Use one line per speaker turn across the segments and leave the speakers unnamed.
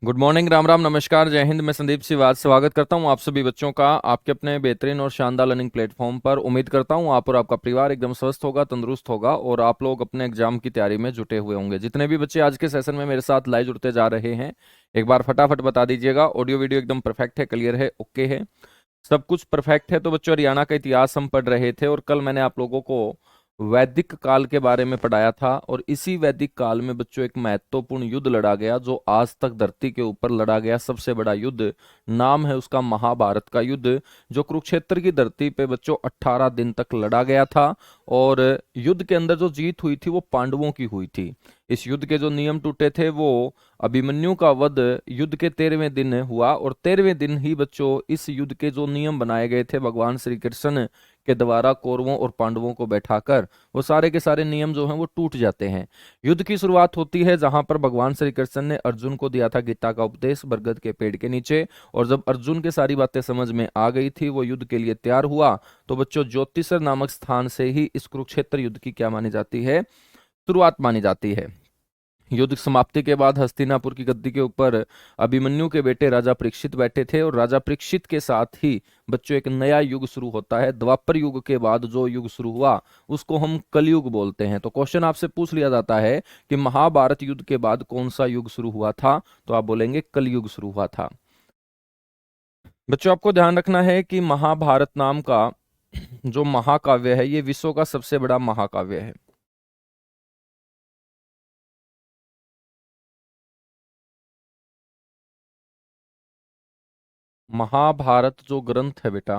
Good morning, Ram Ram, नमस्कार, जय हिंद। मैं संदीप सिवाज स्वागत करता हूं आप सभी बच्चों का आपके अपने बेहतरीन और शानदार लर्निंग प्लेटफॉर्म पर। उम्मीद करता हूं आप और आपका परिवार एकदम स्वस्थ होगा, तंदुरुस्त होगा और आप लोग अपने एग्जाम की तैयारी में जुटे हुए होंगे। जितने भी बच्चे आज के सेशन में मेरे साथ लाइव जुड़ते जा रहे हैं, एक बार फटाफट बता दीजिएगा ऑडियो वीडियो एकदम परफेक्ट है, क्लियर है, ओके है, सब कुछ परफेक्ट है। तो बच्चों, हरियाणा का इतिहास हम पढ़ रहे थे और कल मैंने आप लोगों को वैदिक काल के बारे में पढ़ाया था। और इसी वैदिक काल में बच्चों एक महत्वपूर्ण युद्ध लड़ा गया जो आज तक धरती के ऊपर लड़ा गया सबसे बड़ा युद्ध। नाम है उसका महाभारत का युद्ध, जो कुरुक्षेत्र की धरती पे बच्चों 18 दिन तक लड़ा गया था। और युद्ध के अंदर जो जीत हुई थी वो पांडवों की हुई थी। इस युद्ध के जो नियम टूटे थे वो अभिमन्यु का वध युद्ध के 13वें दिन हुआ। और 13वें दिन ही बच्चों इस युद्ध के जो नियम बनाए गए थे भगवान श्री कृष्ण के द्वारा कौरवों और पांडवों को बैठाकर, वो सारे के सारे नियम जो हैं वो टूट जाते हैं। युद्ध की शुरुआत होती है जहां पर भगवान श्री कृष्ण ने अर्जुन को दिया था गीता का उपदेश बरगद के पेड़ के नीचे। और जब अर्जुन के सारी बातें समझ में आ गई थी, वो युद्ध के लिए तैयार हुआ। तो बच्चों, ज्योतिषर नामक स्थान से ही इस कुरुक्षेत्र युद्ध की क्या मानी जाती है, शुरुआत मानी जाती है। युद्ध समाप्ति के बाद हस्तिनापुर की गद्दी के ऊपर अभिमन्यु के बेटे राजा परीक्षित बैठे थे। और राजा परीक्षित के साथ ही बच्चों एक नया युग शुरू होता है। द्वापर युग के बाद जो युग शुरू हुआ उसको हम कलयुग बोलते हैं। तो क्वेश्चन आपसे पूछ लिया जाता है कि महाभारत युद्ध के बाद कौन सा युग शुरू हुआ था, तो आप बोलेंगे कलयुग शुरू हुआ था। बच्चों, आपको ध्यान रखना है कि महाभारत नाम का जो महाकाव्य है ये विश्व का सबसे बड़ा महाकाव्य है। महाभारत जो ग्रंथ है बेटा,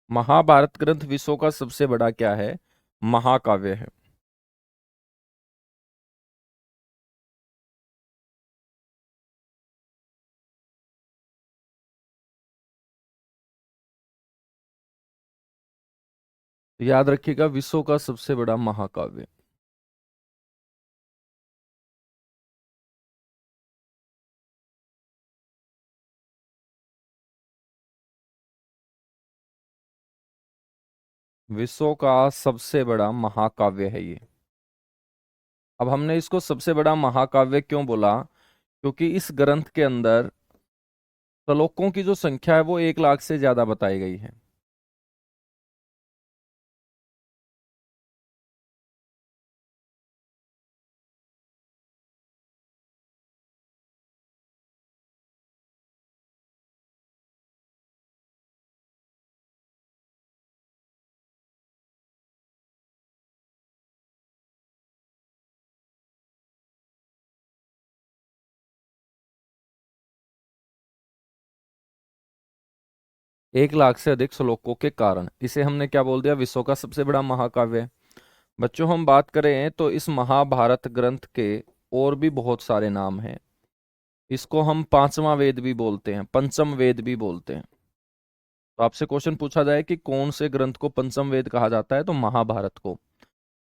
महाभारत ग्रंथ विश्व का सबसे बड़ा क्या है, महाकाव्य है। तो याद रखिएगा, विश्व का सबसे बड़ा महाकाव्य। विश्व का सबसे बड़ा महाकाव्य है ये। अब हमने इसको सबसे बड़ा महाकाव्य क्यों बोला, क्योंकि इस ग्रंथ के अंदर श्लोकों की जो संख्या है वो 1 लाख से ज्यादा बताई गई है। एक लाख से अधिक श्लोकों के कारण इसे हमने क्या बोल दिया, विश्व का सबसे बड़ा महाकाव्य। बच्चों, हम बात करें तो इस महाभारत ग्रंथ के और भी बहुत सारे नाम हैं। इसको हम पांचवा वेद भी बोलते हैं, पंचम वेद भी बोलते हैं। तो आपसे क्वेश्चन पूछा जाए कि कौन से ग्रंथ को पंचम वेद कहा जाता है, तो महाभारत को।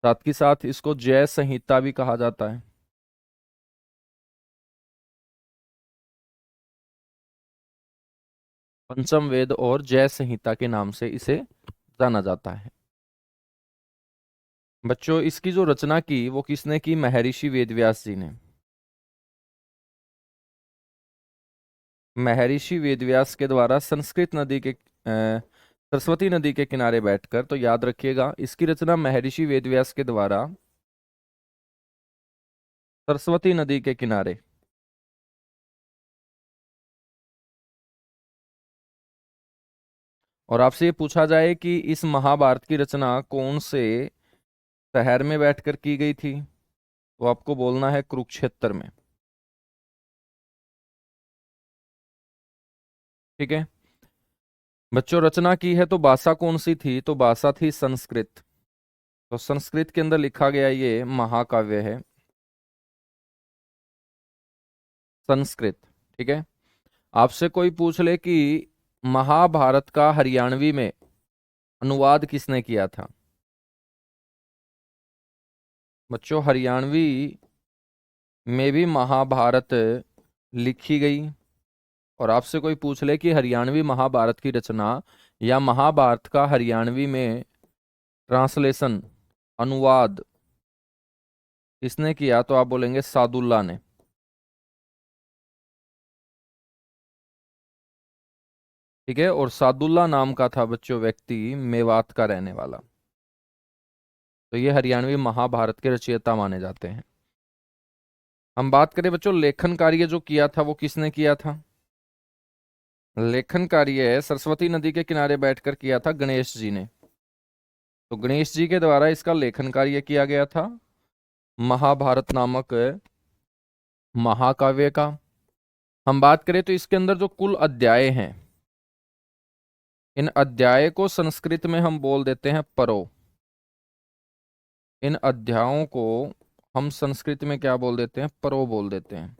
साथ ही साथ इसको जय संहिता भी कहा जाता है। पंचम वेद और जय संहिता के नाम से इसे जाना जाता है। बच्चों, इसकी जो रचना की वो किसने की, महर्षि वेदव्यास जी ने। महर्षि वेदव्यास के द्वारा संस्कृत नदी के सरस्वती नदी के किनारे बैठकर, तो याद रखिएगा इसकी रचना महर्षि वेदव्यास के द्वारा सरस्वती नदी के किनारे। और आपसे ये पूछा जाए कि इस महाभारत की रचना कौन से शहर में बैठकर की गई थी, तो आपको बोलना है कुरुक्षेत्र में। ठीक है बच्चों, रचना की है तो भाषा कौन सी थी, तो भाषा थी संस्कृत। तो संस्कृत के अंदर लिखा गया ये महाकाव्य है, संस्कृत। ठीक है। आपसे कोई पूछ ले कि महाभारत का हरियाणवी में अनुवाद किसने किया था। बच्चों, हरियाणवी में भी महाभारत लिखी गई। और आपसे कोई पूछ ले कि हरियाणवी महाभारत की रचना या महाभारत का हरियाणवी में ट्रांसलेशन, अनुवाद किसने किया, तो आप बोलेंगे सादुल्ला ने। ठीक है। और सादुल्ला नाम का था बच्चों व्यक्ति, मेवात का रहने वाला। तो ये हरियाणवी महाभारत के रचयिता माने जाते हैं। हम बात करें बच्चों लेखन कार्य जो किया था वो किसने किया था। लेखन कार्य सरस्वती नदी के किनारे बैठकर किया था गणेश जी ने। तो गणेश जी के द्वारा इसका लेखन कार्य किया गया था महाभारत नामक महाकाव्य का। हम बात करें तो इसके अंदर जो कुल अध्याय हैं, इन अध्याय को संस्कृत में हम बोल देते हैं परो। इन अध्यायों को हम संस्कृत में क्या बोल देते हैं, परो बोल देते हैं।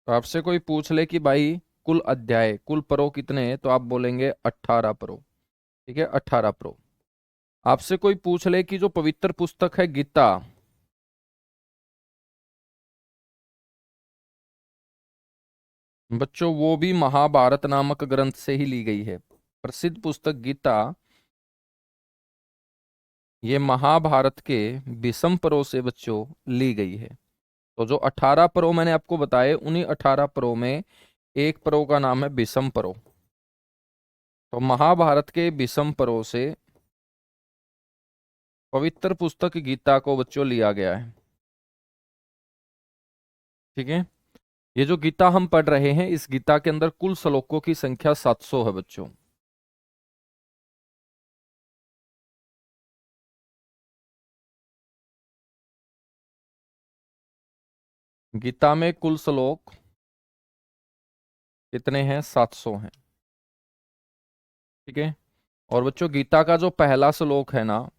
तो आपसे कोई पूछ ले कि भाई कुल अध्याय, कुल परो कितने हैं, तो आप बोलेंगे 18 परो। ठीक है, 18 परो। आपसे कोई पूछ ले कि जो पवित्र पुस्तक है गीता, बच्चों वो भी महाभारत नामक ग्रंथ से ही ली गई है। प्रसिद्ध पुस्तक गीता ये महाभारत के विषम परों से बच्चों ली गई है। तो जो 18 परो मैंने आपको बताए, उन्हीं 18 परो में एक परो का नाम है विषम परो। तो महाभारत के विषम परो से पवित्र पुस्तक गीता को बच्चों लिया गया है। ठीक है। ये जो गीता हम पढ़ रहे हैं, इस गीता के अंदर कुल श्लोकों की संख्या 700 है बच्चों। गीता में कुल श्लोक कितने हैं, 700 हैं। ठीक है। और बच्चों गीता का जो पहला श्लोक है ना,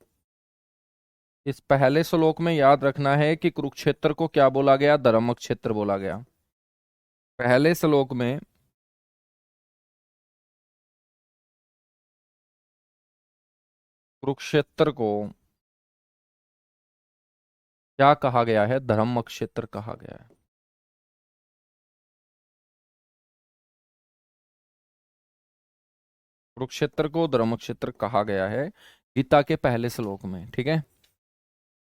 इस पहले श्लोक में याद रखना है कि कुरुक्षेत्र को क्या बोला गया, धर्म क्षेत्र बोला गया। पहले श्लोक में कुरुक्षेत्र को क्या कहा गया है, धर्म क्षेत्र कहा गया है। कुरुक्षेत्र को धर्म क्षेत्र कहा गया है गीता के पहले श्लोक में। ठीक है।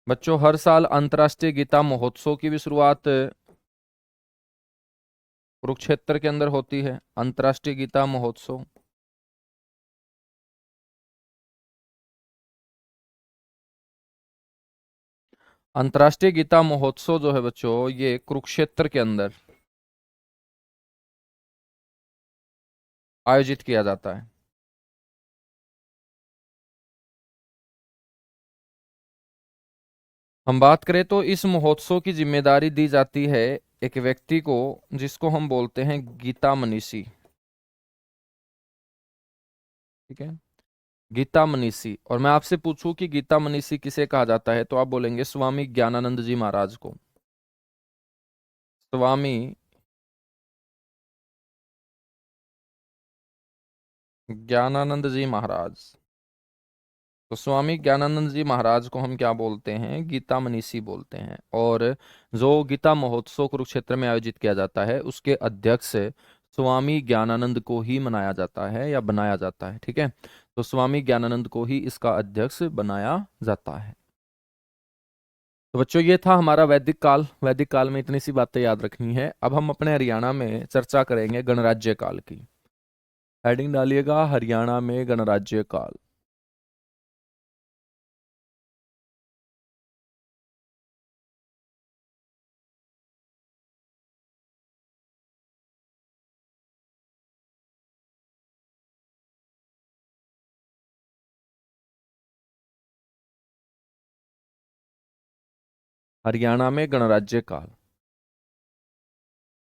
बच्चों हर साल अंतर्राष्ट्रीय गीता महोत्सव की भी शुरुआत कुरुक्षेत्र के अंदर होती है, अंतर्राष्ट्रीय गीता महोत्सव। अंतर्राष्ट्रीय गीता महोत्सव जो है बच्चों, ये कुरुक्षेत्र के अंदर आयोजित किया जाता है। हम बात करें तो इस महोत्सव की जिम्मेदारी दी जाती है एक व्यक्ति को, जिसको हम बोलते हैं गीता मनीषी। ठीक है, गीता मनीषी। और मैं आपसे पूछूं कि गीता मनीषी किसे कहा जाता है, तो आप बोलेंगे स्वामी ज्ञानानंद जी महाराज को। स्वामी ज्ञानानंद जी महाराज। तो स्वामी ज्ञानानंद जी महाराज को हम क्या बोलते हैं, गीता मनीषी बोलते हैं। और जो गीता महोत्सव कुरुक्षेत्र में आयोजित किया जाता है, उसके अध्यक्ष स्वामी ज्ञानानंद को ही मनाया जाता है या बनाया जाता है। ठीक है। तो स्वामी ज्ञानानंद को ही इसका अध्यक्ष बनाया जाता है। तो बच्चों ये था हमारा वैदिक काल। वैदिक काल में इतनी सी बातें याद रखनी है। अब हम अपने हरियाणा में चर्चा करेंगे गणराज्य काल की। हेडिंग डालिएगा, हरियाणा में गणराज्य काल। हरियाणा में गणराज्य काल।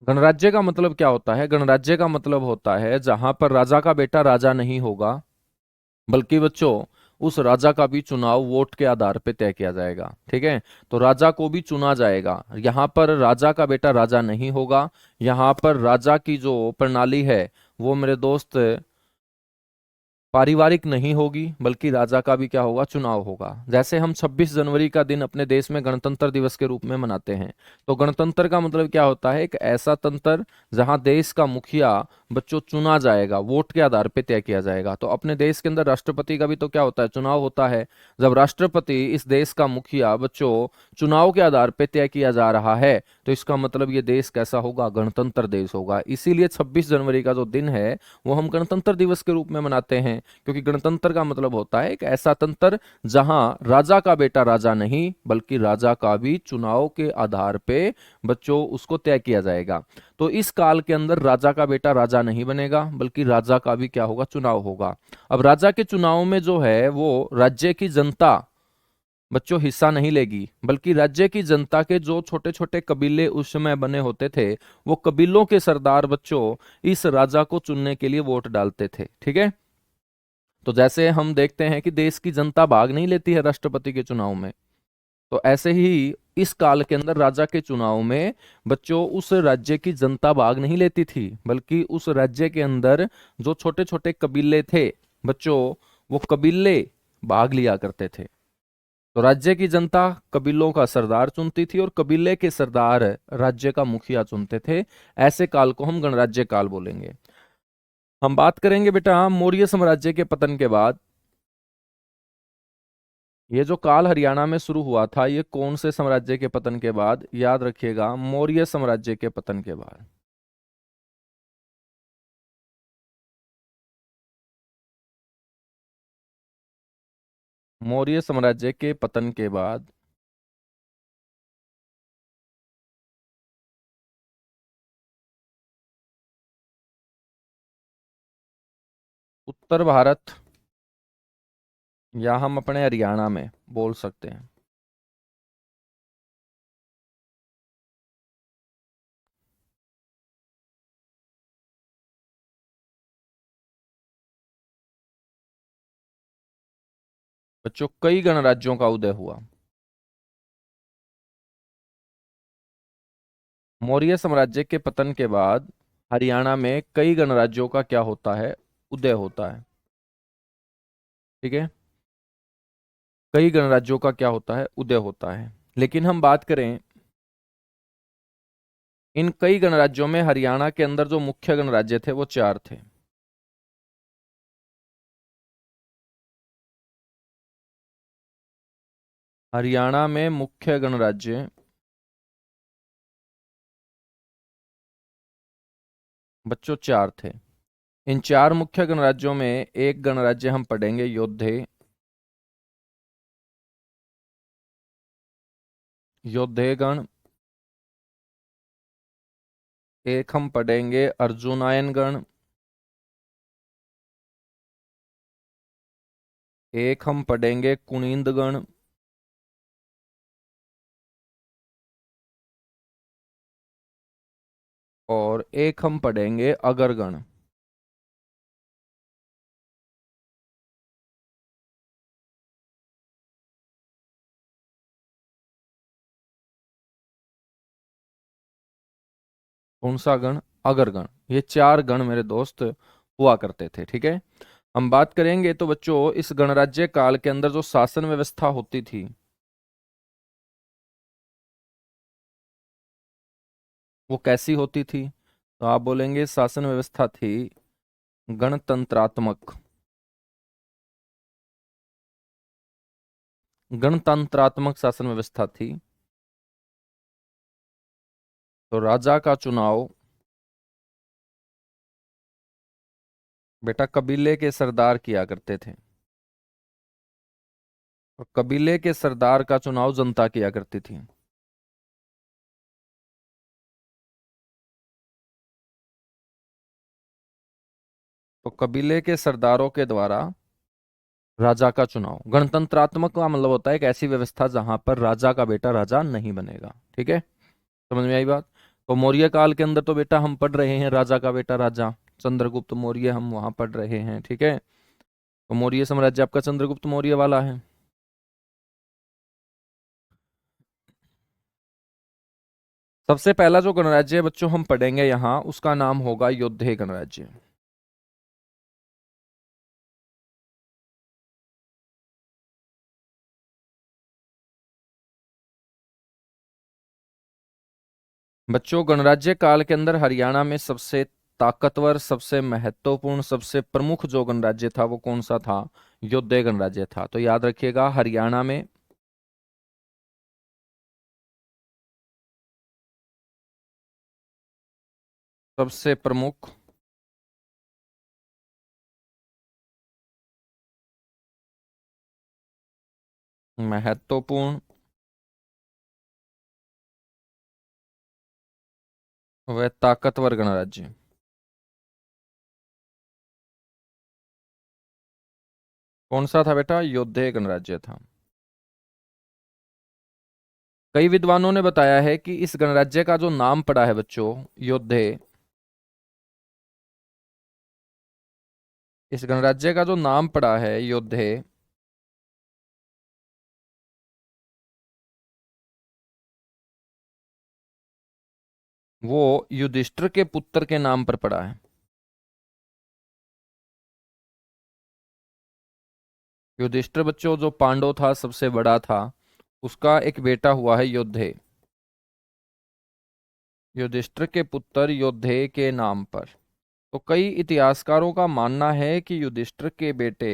गणराज्य का मतलब क्या होता है, गणराज्य का मतलब होता है जहां पर राजा का बेटा राजा नहीं होगा, बल्कि बच्चों उस राजा का भी चुनाव वोट के आधार पे तय किया जाएगा। ठीक है, तो राजा को भी चुना जाएगा। यहाँ पर राजा का बेटा राजा नहीं होगा। यहाँ पर राजा की जो प्रणाली है वो मेरे दोस्त पारिवारिक नहीं होगी, बल्कि राजा का भी क्या होगा, चुनाव होगा। जैसे हम 26 जनवरी का दिन अपने देश में गणतंत्र दिवस के रूप में मनाते हैं, तो गणतंत्र का मतलब क्या होता है, एक ऐसा तंत्र जहां देश का मुखिया बच्चों चुना जाएगा, वोट के आधार पे तय किया जाएगा। तो अपने देश के अंदर राष्ट्रपति का भी तो क्या होता है, चुनाव होता है। जब राष्ट्रपति इस देश का मुखिया बच्चों चुनाव के आधार पे तय किया जा रहा है, तो इसका मतलब ये देश कैसा होगा, गणतंत्र देश होगा। इसीलिए 26 जनवरी का जो दिन है वो हम गणतंत्र दिवस के रूप में मनाते हैं, क्योंकि गणतंत्र का मतलब होता है एक ऐसा तंत्र जहां राजा का बेटा राजा नहीं, बल्कि राजा का भी चुनाव के आधार पे बच्चों उसको तय किया जाएगा। तो इस काल के अंदर राजा का बेटा राजा नहीं बनेगा, बल्कि राजा का भी क्या होगा, चुनाव होगा। अब राजा के चुनाव में जो है वो राज्य की जनता बच्चों हिस्सा नहीं लेगी, बल्कि राज्य की जनता के जो छोटे छोटे कबीले उस समय बने होते थे, वो कबीलों के सरदार बच्चों इस राजा को चुनने के लिए वोट डालते थे। ठीक है, तो जैसे हम देखते हैं कि देश की जनता भाग नहीं लेती है राष्ट्रपति के चुनाव में, तो ऐसे ही इस काल के अंदर राजा के चुनाव में बच्चों उस राज्य की जनता भाग नहीं लेती थी, बल्कि उस राज्य के अंदर जो छोटे छोटे कबीले थे बच्चों, वो कबीले भाग लिया करते थे। तो राज्य की जनता कबीलों का सरदार चुनती थी और कबीले के सरदार राज्य का मुखिया चुनते थे। ऐसे काल को हम गणराज्य काल बोलेंगे। हम बात करेंगे बेटा मौर्य साम्राज्य के पतन के बाद। ये जो काल हरियाणा में शुरू हुआ था, ये कौन से साम्राज्य के पतन के बाद, याद रखिएगा, मौर्य साम्राज्य के पतन के बाद। मौर्य साम्राज्य के पतन के बाद उत्तर भारत, या हम अपने हरियाणा में बोल सकते हैं, बच्चों कई गणराज्यों का उदय हुआ। मौर्य साम्राज्य के पतन के बाद हरियाणा में कई गणराज्यों का क्या होता है, उदय होता है। ठीक है, कई गणराज्यों का क्या होता है, उदय होता है। लेकिन हम बात करें इन कई गणराज्यों में, हरियाणा के अंदर जो मुख्य गणराज्य थे वो चार थे। हरियाणा में मुख्य गणराज्य बच्चों चार थे। इन चार मुख्य गणराज्यों में एक गणराज्य हम पढ़ेंगे योद्धे, योद्धेगण। एक हम पढ़ेंगे अर्जुनायन गण। एक हम पढ़ेंगे कुनिंद गण। और एक हम पढ़ेंगे अगरगण। कौन सा गण, अगरगण। ये चार गण मेरे दोस्त हुआ करते थे। ठीक है, हम बात करेंगे तो बच्चों इस गणराज्य काल के अंदर जो शासन व्यवस्था होती थी वो कैसी होती थी, तो आप बोलेंगे शासन व्यवस्था थी गणतंत्रात्मक। गणतंत्रात्मक शासन व्यवस्था थी। तो राजा का चुनाव बेटा कबीले के सरदार किया करते थे, और कबीले के सरदार का चुनाव जनता किया करती थी। तो कबीले के सरदारों के द्वारा राजा का चुनाव। गणतंत्रात्मक का मतलब होता है एक ऐसी व्यवस्था जहां पर राजा का बेटा राजा नहीं बनेगा। ठीक है, समझ में आई बात। तो मौर्य काल के अंदर तो बेटा हम पढ़ रहे हैं राजा का बेटा राजा, चंद्रगुप्त मौर्य हम वहां पढ़ रहे हैं। ठीक है, तो मौर्य साम्राज्य आपका चंद्रगुप्त मौर्य वाला है। सबसे पहला जो गणराज्य बच्चों हम पढ़ेंगे यहाँ, उसका नाम होगा योद्धे गणराज्य। बच्चों, गणराज्य काल के अंदर हरियाणा में सबसे ताकतवर, सबसे महत्वपूर्ण, सबसे प्रमुख जो गणराज्य था वो कौन सा था? योद्धे गणराज्य था। तो याद रखिएगा, हरियाणा में सबसे प्रमुख, महत्वपूर्ण व ताकतवर गणराज्य कौन सा था बेटा? योद्धे गणराज्य था। कई विद्वानों ने बताया है कि इस गणराज्य का जो नाम पड़ा है बच्चों, योद्धे, इस गणराज्य का जो नाम पड़ा है योद्धे, वो युधिष्ठिर के पुत्र के नाम पर पड़ा है। युधिष्ठिर बच्चों जो पांडव था, सबसे बड़ा था, उसका एक बेटा हुआ है योद्धे। युधिष्ठिर के पुत्र योद्धे के नाम पर। तो कई इतिहासकारों का मानना है कि युधिष्ठिर के बेटे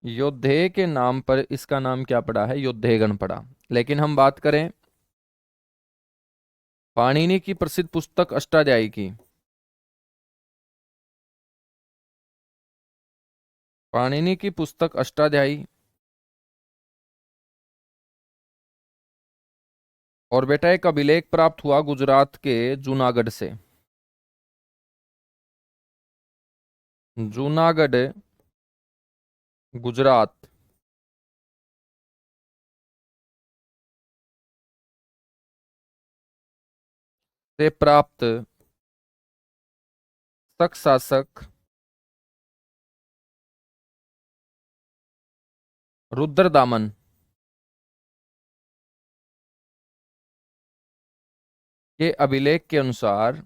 योद्धे के नाम पर इसका नाम क्या पड़ा है? योद्धेगण पड़ा। लेकिन हम बात करें पाणिनि की प्रसिद्ध पुस्तक अष्टाध्यायी की, पाणिनि की पुस्तक अष्टाध्यायी, और बेटा एक अभिलेख प्राप्त हुआ गुजरात के जूनागढ़ से। जूनागढ़, गुजरात से प्राप्त शक शासक रुद्रदामन के अभिलेख के अनुसार,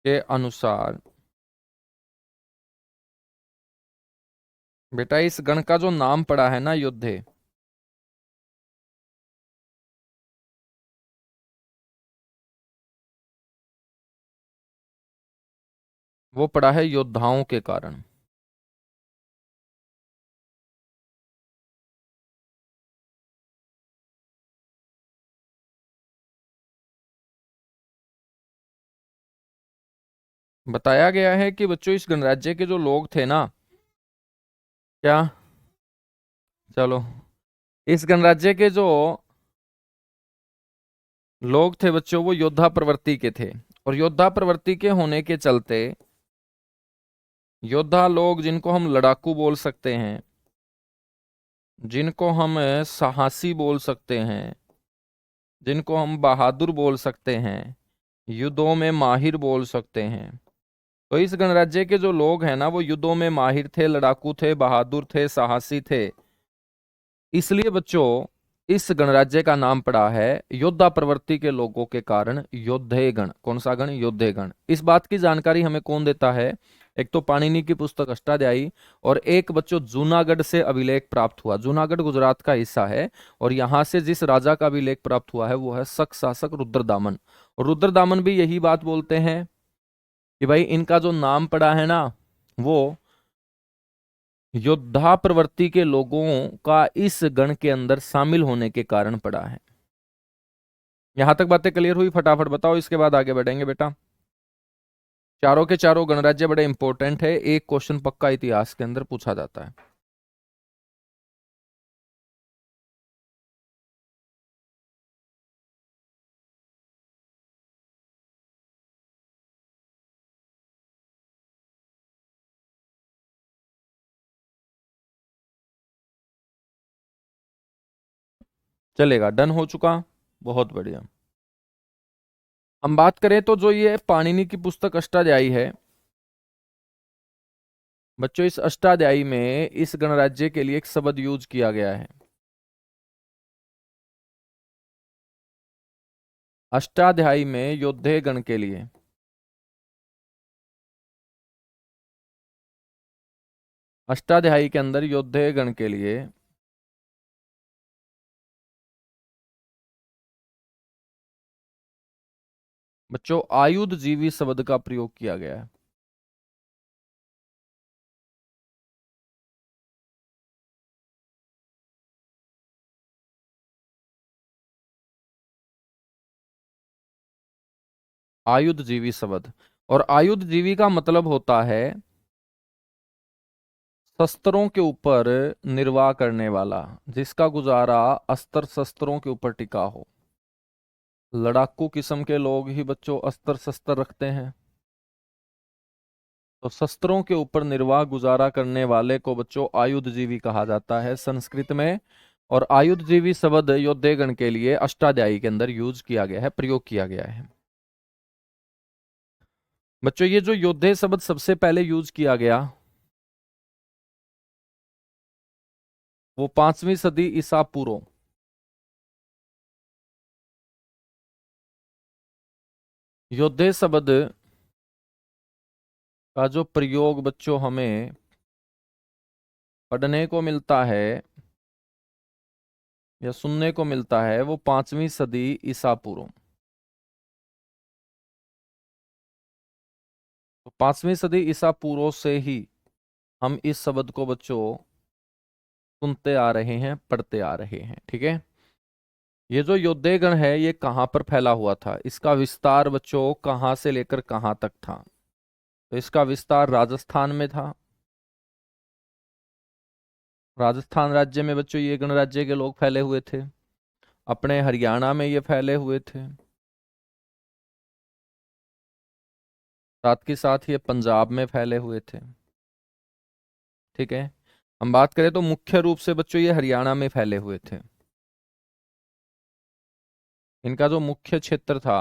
के अनुसार बेटा इस गण का जो नाम पड़ा है ना योद्धे, वो पड़ा है योद्धाओं के कारण। बताया गया है कि बच्चों इस गणराज्य के जो लोग थे ना, क्या, चलो, इस गणराज्य के जो लोग थे बच्चों, वो योद्धा प्रवृत्ति के थे। और योद्धा प्रवृत्ति के होने के चलते योद्धा लोग, जिनको हम लड़ाकू बोल सकते हैं, जिनको हम साहसी बोल सकते हैं, जिनको हम बहादुर बोल सकते हैं, युद्धों में माहिर बोल सकते हैं, तो इस गणराज्य के जो लोग हैं ना, वो युद्धों में माहिर थे, लड़ाकू थे, बहादुर थे, साहसी थे। इसलिए बच्चों इस गणराज्य का नाम पड़ा है योद्धा प्रवृत्ति के लोगों के कारण योद्धे गण। कौन सा गण? योद्धे गण। इस बात की जानकारी हमें कौन देता है? एक तो पाणिनि की पुस्तक अष्टाध्यायी, और एक बच्चों जूनागढ़ से अभिलेख प्राप्त हुआ। जूनागढ़ गुजरात का हिस्सा है, और यहां से जिस राजा का अभिलेख प्राप्त हुआ है वो है शक शासक रुद्रदामन। और रुद्रदामन भी यही बात बोलते हैं कि भाई इनका जो नाम पड़ा है ना, वो योद्धा प्रवृत्ति के लोगों का इस गण के अंदर शामिल होने के कारण पड़ा है। यहां तक बातें क्लियर हुई? फटाफट बताओ, इसके बाद आगे बढ़ेंगे बेटा। चारों के चारों गणराज्य बड़े इंपॉर्टेंट है, एक क्वेश्चन पक्का इतिहास के अंदर पूछा जाता है। चलेगा, डन हो चुका, बहुत बढ़िया। हम बात करें तो जो ये पाणिनि की पुस्तक अष्टाध्यायी है बच्चों, इस अष्टाध्यायी में इस गणराज्य के लिए एक शब्द यूज किया गया है। अष्टाध्यायी में योद्धे गण के लिए, अष्टाध्यायी के अंदर योद्धे गण के लिए बच्चों आयुध जीवी शब्द का प्रयोग किया गया है। आयुध जीवी शब्द, और आयुध जीवी का मतलब होता है शस्त्रों के ऊपर निर्वाह करने वाला, जिसका गुजारा अस्त्र शस्त्रों के ऊपर टिका हो। लड़ाकू किस्म के लोग ही बच्चों अस्त्र शस्त्र रखते हैं, तो शस्त्रों के ऊपर निर्वाह गुजारा करने वाले को बच्चों आयुध जीवी कहा जाता है संस्कृत में। और आयुध जीवी शब्द योद्धेगण के लिए अष्टाध्यायी के अंदर यूज किया गया है, प्रयोग किया गया है। बच्चों ये जो योद्धे शब्द सबसे पहले यूज किया गया वो 5वीं सदी ईसा पूर्व, योद्धे शब्द का जो प्रयोग बच्चों हमें पढ़ने को मिलता है या सुनने को मिलता है वो 5वीं सदी ईसा पूर्व। तो 5वीं सदी ईसा पूर्व से ही हम इस शब्द को बच्चों सुनते आ रहे हैं, पढ़ते आ रहे हैं। ठीक है, ये जो योद्धेगण है ये कहाँ पर फैला हुआ था, इसका विस्तार बच्चों कहाँ से लेकर कहाँ तक था? तो इसका विस्तार राजस्थान में था। राजस्थान राज्य में बच्चों ये गणराज्य के लोग फैले हुए थे। अपने हरियाणा में ये फैले हुए थे, साथ के साथ ये पंजाब में फैले हुए थे। ठीक है, हम बात करें तो मुख्य रूप से बच्चों ये हरियाणा में फैले हुए थे। इनका जो मुख्य क्षेत्र था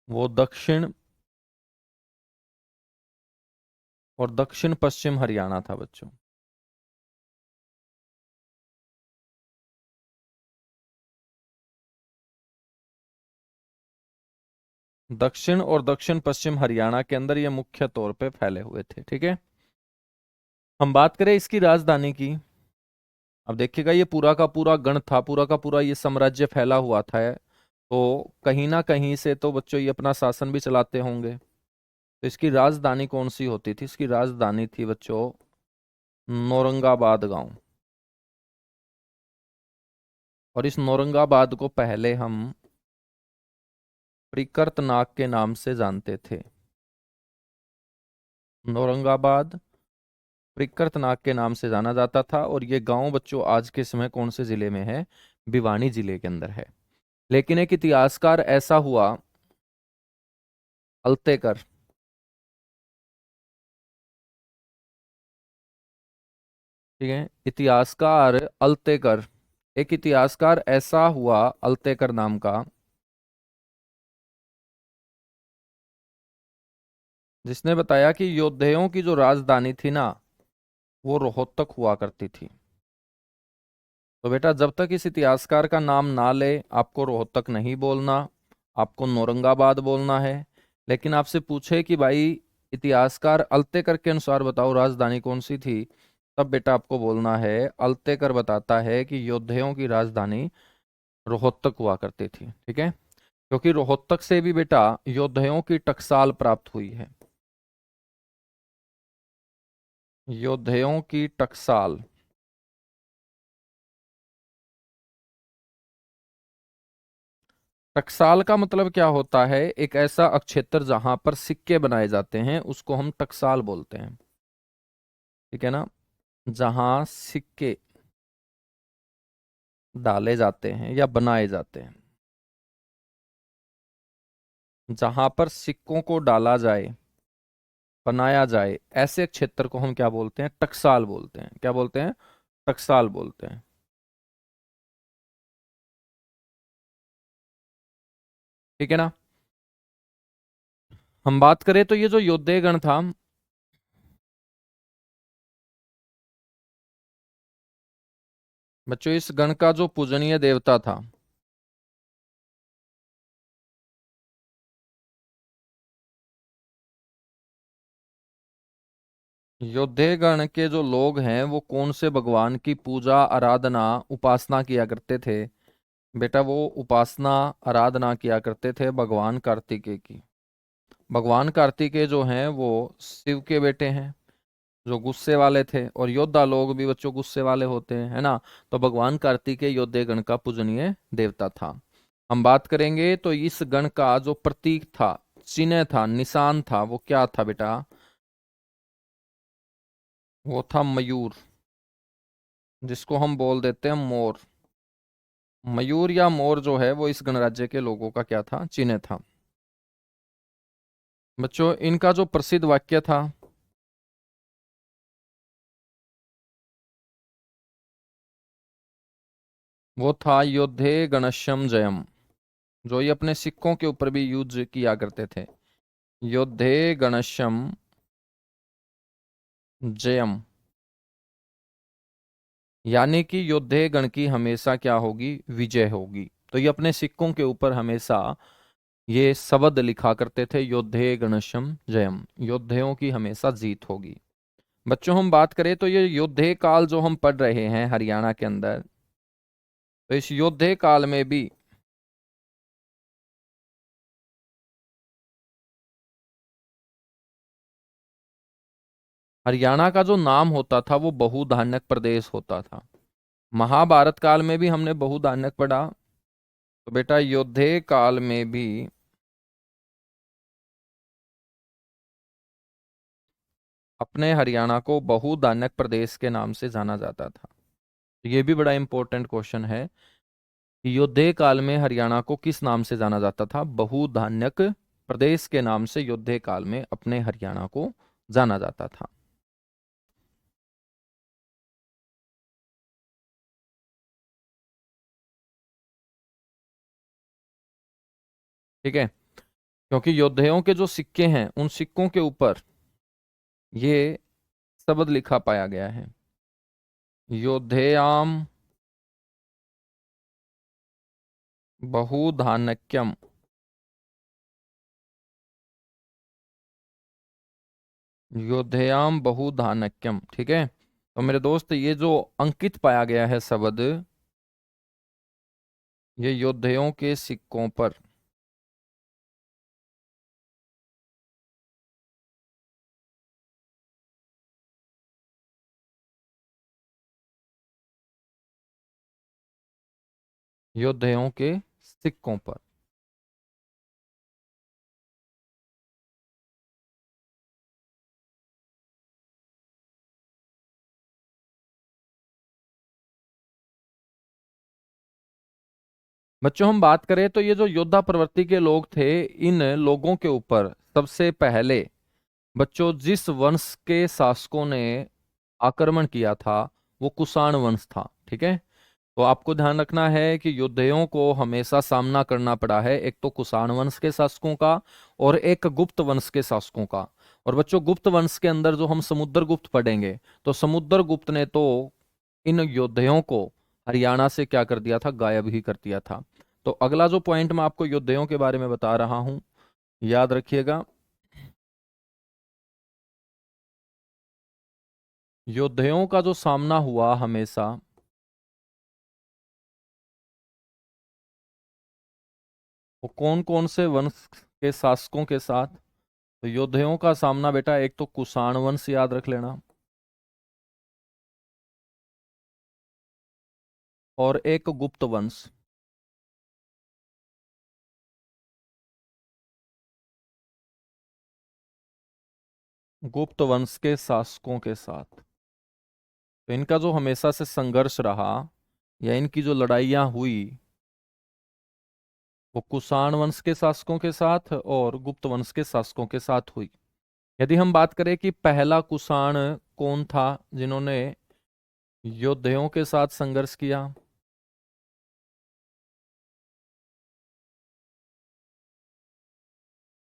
वो दक्षिण और दक्षिण पश्चिम हरियाणा था बच्चों। दक्षिण और दक्षिण पश्चिम हरियाणा के अंदर ये मुख्य तौर पे फैले हुए थे। ठीक है, हम बात करें इसकी राजधानी की। अब देखिएगा ये पूरा का पूरा गण था, पूरा का पूरा ये साम्राज्य फैला हुआ था, तो कहीं ना कहीं से तो बच्चों ये अपना शासन भी चलाते होंगे। तो इसकी राजधानी कौन सी होती थी? इसकी राजधानी थी बच्चों नौरंगाबाद गांव। और इस नौरंगाबाद को पहले हम प्रिकर्तनाग के नाम से जानते थे। नौरंगाबाद प्रिकर्तनाग के नाम से जाना जाता था। और ये गांव बच्चों आज के समय कौन से जिले में है? भिवानी जिले के अंदर है। लेकिन एक इतिहासकार ऐसा हुआ अल्तेकर, ठीक है, इतिहासकार अल्तेकर, एक इतिहासकार ऐसा हुआ अल्तेकर नाम का, जिसने बताया कि योद्धेयों की जो राजधानी थी ना वो रोहतक हुआ करती थी। तो बेटा जब तक इस इतिहासकार का नाम ना ले आपको रोहतक नहीं बोलना, आपको नौरंगाबाद बोलना है। लेकिन आपसे पूछे कि भाई इतिहासकार अल्तेकर के अनुसार बताओ राजधानी कौन सी थी, तब बेटा आपको बोलना है अल्तेकर बताता है कि योद्धेयों की राजधानी रोहतक हुआ करती थी। ठीक है, क्योंकि रोहतक से भी बेटा योद्धेयों की टकसाल प्राप्त हुई है। योद्धेयों की टकसाल, टकसाल का मतलब क्या होता है? एक ऐसा अक्षेत्र जहां पर सिक्के बनाए जाते हैं उसको हम टकसाल बोलते हैं। ठीक है ना, जहां सिक्के डाले जाते हैं या बनाए जाते हैं, जहां पर सिक्कों को डाला जाए, बनाया जाए, ऐसे क्षेत्र को हम क्या बोलते हैं? टकसाल बोलते हैं। क्या बोलते हैं? टकसाल बोलते हैं। ठीक है ना। हम बात करें तो ये जो योद्धे गण था, बच्चों इस गण का जो पूजनीय देवता था, योद्धे गण के जो लोग हैं वो कौन से भगवान की पूजा आराधना उपासना किया करते थे? बेटा वो उपासना आराधना किया करते थे भगवान कार्तिकेय की। भगवान कार्तिकेय जो हैं वो शिव के बेटे हैं, जो गुस्से वाले थे, और योद्धा लोग भी बच्चों गुस्से वाले होते हैं, है ना। तो भगवान कार्तिकेय योद्धे गण का पूजनीय देवता था। हम बात करेंगे तो इस गण का जो प्रतीक था, चिन्ह था, निशान था, वो क्या था बेटा? वो था मयूर, जिसको हम बोल देते हैं मोर। मयूर या मोर जो है वो इस गणराज्य के लोगों का क्या था? चिन्ह था। बच्चों इनका जो प्रसिद्ध वाक्य था, वो था योद्धे गणशम जयम, जो ये अपने सिक्कों के ऊपर भी यूज किया करते थे। योद्धे गणशम जयम, यानी कि योद्धे गण की हमेशा क्या होगी? विजय होगी। तो ये अपने सिक्कों के ऊपर हमेशा ये शब्द लिखा करते थे, योद्धे गणशम जयम, योद्धेयों की हमेशा जीत होगी। बच्चों हम बात करें तो ये योद्धे काल जो हम पढ़ रहे हैं हरियाणा के अंदर, तो इस योद्धे काल में भी हरियाणा का जो नाम होता था वो बहुधान्यक प्रदेश होता था। महाभारत काल में भी हमने बहुधान्यक पढ़ा, तो बेटा योद्धे काल में भी अपने हरियाणा को बहुधान्यक प्रदेश के नाम से जाना जाता था। तो ये भी बड़ा इंपॉर्टेंट क्वेश्चन है कि योद्धे काल में हरियाणा को किस नाम से जाना जाता था? बहुधान्यक प्रदेश के नाम से योद्धे काल में अपने हरियाणा को जाना जाता था। ठीक है, क्योंकि योद्धेयों के जो सिक्के हैं उन सिक्कों के ऊपर ये शब्द लिखा पाया गया है, योद्धेयाम बहुधान्यक्यम। योद्धेयाम बहुधान्यक्यम, ठीक है। तो मेरे दोस्त ये जो अंकित पाया गया है शब्द, ये योद्धेयों के सिक्कों पर, योद्धेयों के सिक्कों पर। बच्चों हम बात करें तो ये जो योद्धा प्रवृत्ति के लोग थे, इन लोगों के ऊपर सबसे पहले बच्चों जिस वंश के शासकों ने आक्रमण किया था वो कुषाण वंश था। ठीक है, तो आपको ध्यान रखना है कि योद्धेयों को हमेशा सामना करना पड़ा है, एक तो कुषाण वंश के शासकों का और एक गुप्त वंश के शासकों का। और बच्चों गुप्त वंश के अंदर जो हम समुद्रगुप्त पढ़ेंगे, तो समुद्रगुप्त ने तो इन योद्धेयों को हरियाणा से क्या कर दिया था? गायब ही कर दिया था। तो अगला जो पॉइंट मैं आपको योद्धेयों के बारे में बता रहा हूं, याद रखिएगा। योद्धेयों का जो सामना हुआ हमेशा, वो कौन कौन से वंश के शासकों के साथ? तो योद्धेयों का सामना बेटा एक तो कुषाण वंश, याद रख लेना, और एक गुप्त वंश। गुप्त वंश के शासकों के साथ तो इनका जो हमेशा से संघर्ष रहा या इनकी जो लड़ाइयाँ हुई, वो कुषाण वंश के शासकों के साथ और गुप्त वंश के शासकों के साथ हुई। यदि हम बात करें कि पहला कुषाण कौन था जिन्होंने योद्धेयों के साथ संघर्ष किया,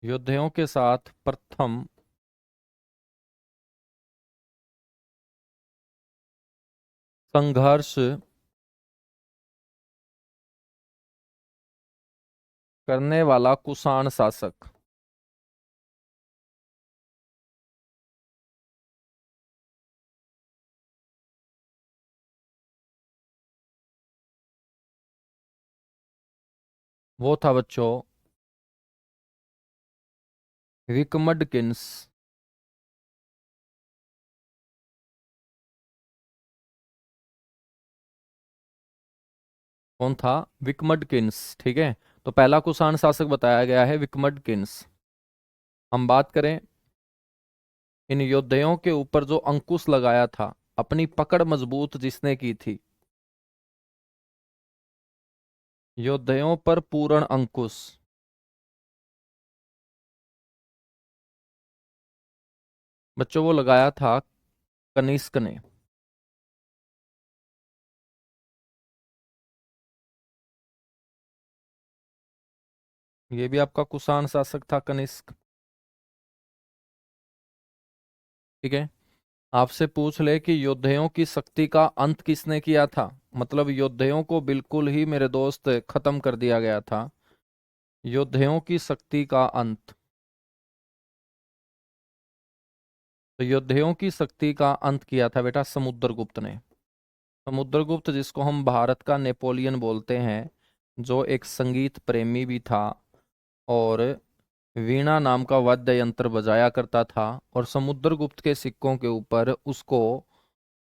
योद्धाओं के साथ प्रथम संघर्ष करने वाला कुषाण शासक। वो था बच्चों विक्रमोर्किस। कौन था? विक्रमोर्किस। ठीक है, तो पहला कुषाण शासक बताया गया है विक्रमोर्किस। हम बात करें इन योद्धाओं के ऊपर जो अंकुश लगाया था, अपनी पकड़ मजबूत जिसने की थी, योद्धाओं पर पूर्ण अंकुश, बच्चों वो लगाया था कनिष्क ने। ये भी आपका कुषाण शासक था कनिष्क। ठीक है, आपसे पूछ ले कि योद्धाओं की शक्ति का अंत किसने किया था, मतलब योद्धाओं को बिल्कुल ही मेरे दोस्त खत्म कर दिया गया था। योद्धाओं की शक्ति का अंत, तो योद्धाओं की शक्ति का अंत किया था बेटा समुद्रगुप्त ने। समुद्रगुप्त जिसको हम भारत का नेपोलियन बोलते हैं, जो एक संगीत प्रेमी भी था और वीणा नाम का वाद्य यंत्र बजाया करता था, और समुद्रगुप्त के सिक्कों के ऊपर उसको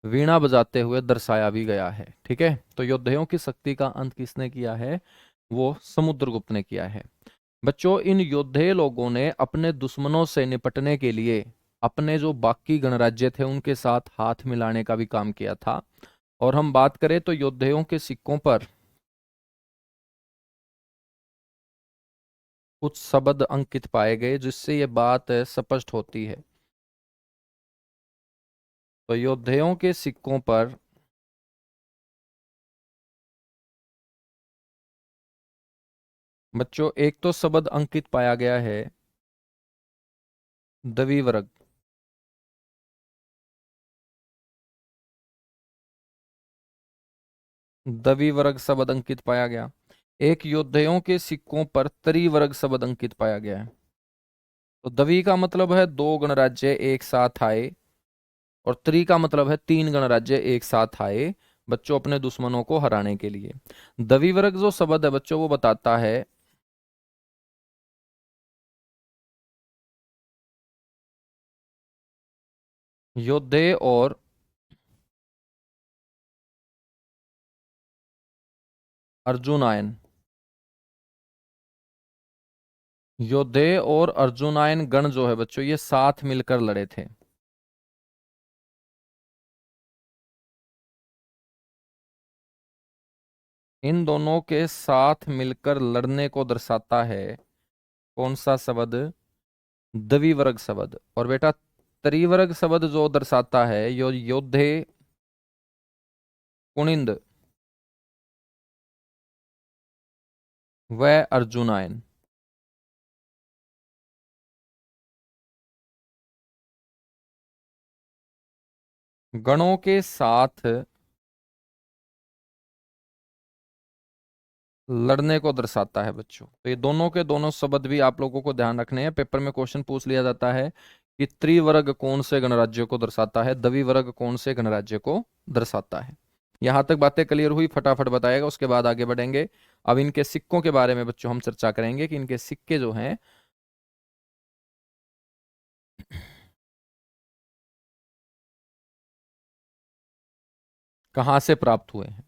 वीणा बजाते हुए दर्शाया भी गया है। ठीक है, तो योद्धाओं की शक्ति का अंत किसने किया है? वो समुद्रगुप्त ने किया है। बच्चों इन योद्धे लोगों ने अपने दुश्मनों से निपटने के लिए अपने जो बाकी गणराज्य थे उनके साथ हाथ मिलाने का भी काम किया था। और हम बात करें तो योद्धाओं के सिक्कों पर कुछ शब्द अंकित पाए गए जिससे ये बात स्पष्ट होती है। तो योद्धाओं के सिक्कों पर बच्चों एक तो शब्द अंकित पाया गया है द्विवर्ग। द्विवर्ग शब्द अंकित पाया गया। एक योद्धाओं के सिक्कों पर त्रिवर्ग शब्द अंकित पाया गया है। तो द्वि का मतलब है दो गणराज्य एक साथ आए, और त्रि का मतलब है तीन गणराज्य एक साथ आए बच्चों अपने दुश्मनों को हराने के लिए। द्विवर्ग जो शब्द है बच्चों वो बताता है योद्धे और अर्जुनायन। योद्धे और अर्जुनायन गण जो है बच्चों ये साथ मिलकर लड़े थे। इन दोनों के साथ मिलकर लड़ने को दर्शाता है कौन सा शब्द? द्विवर्ग शब्द। और बेटा त्रिवर्ग शब्द जो दर्शाता है यो योद्धे कुनिंद व अर्जुनायन। गणों के साथ लड़ने को दर्शाता है बच्चों। तो ये दोनों के दोनों शब्द भी आप लोगों को ध्यान रखने हैं। पेपर में क्वेश्चन पूछ लिया जाता है कि त्रिवर्ग कौन से गणराज्य को दर्शाता है, द्विवर्ग कौन से गणराज्य को दर्शाता है। यहां तक बातें क्लियर हुई? फटाफट बताएगा, उसके बाद आगे बढ़ेंगे। अब इनके सिक्कों के बारे में बच्चों हम चर्चा करेंगे कि इनके सिक्के जो हैं कहाँ से प्राप्त हुए हैं।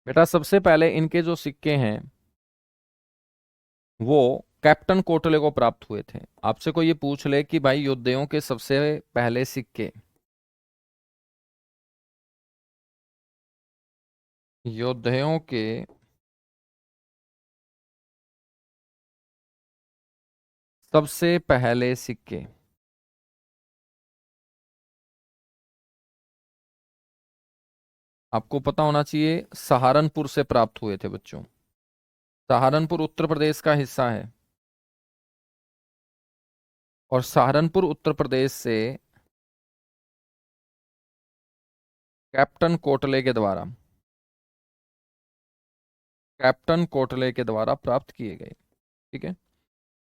बेटा सबसे पहले इनके जो सिक्के हैं वो कैप्टन कोटले को प्राप्त हुए थे। आपसे कोई ये पूछ ले कि भाई योद्धाओं के सबसे पहले सिक्के, योद्धाओं के सबसे पहले सिक्के आपको पता होना चाहिए सहारनपुर से प्राप्त हुए थे बच्चों। सहारनपुर उत्तर प्रदेश का हिस्सा है। और सहारनपुर उत्तर प्रदेश से कैप्टन कोटले के द्वारा प्राप्त किए गए। ठीक है।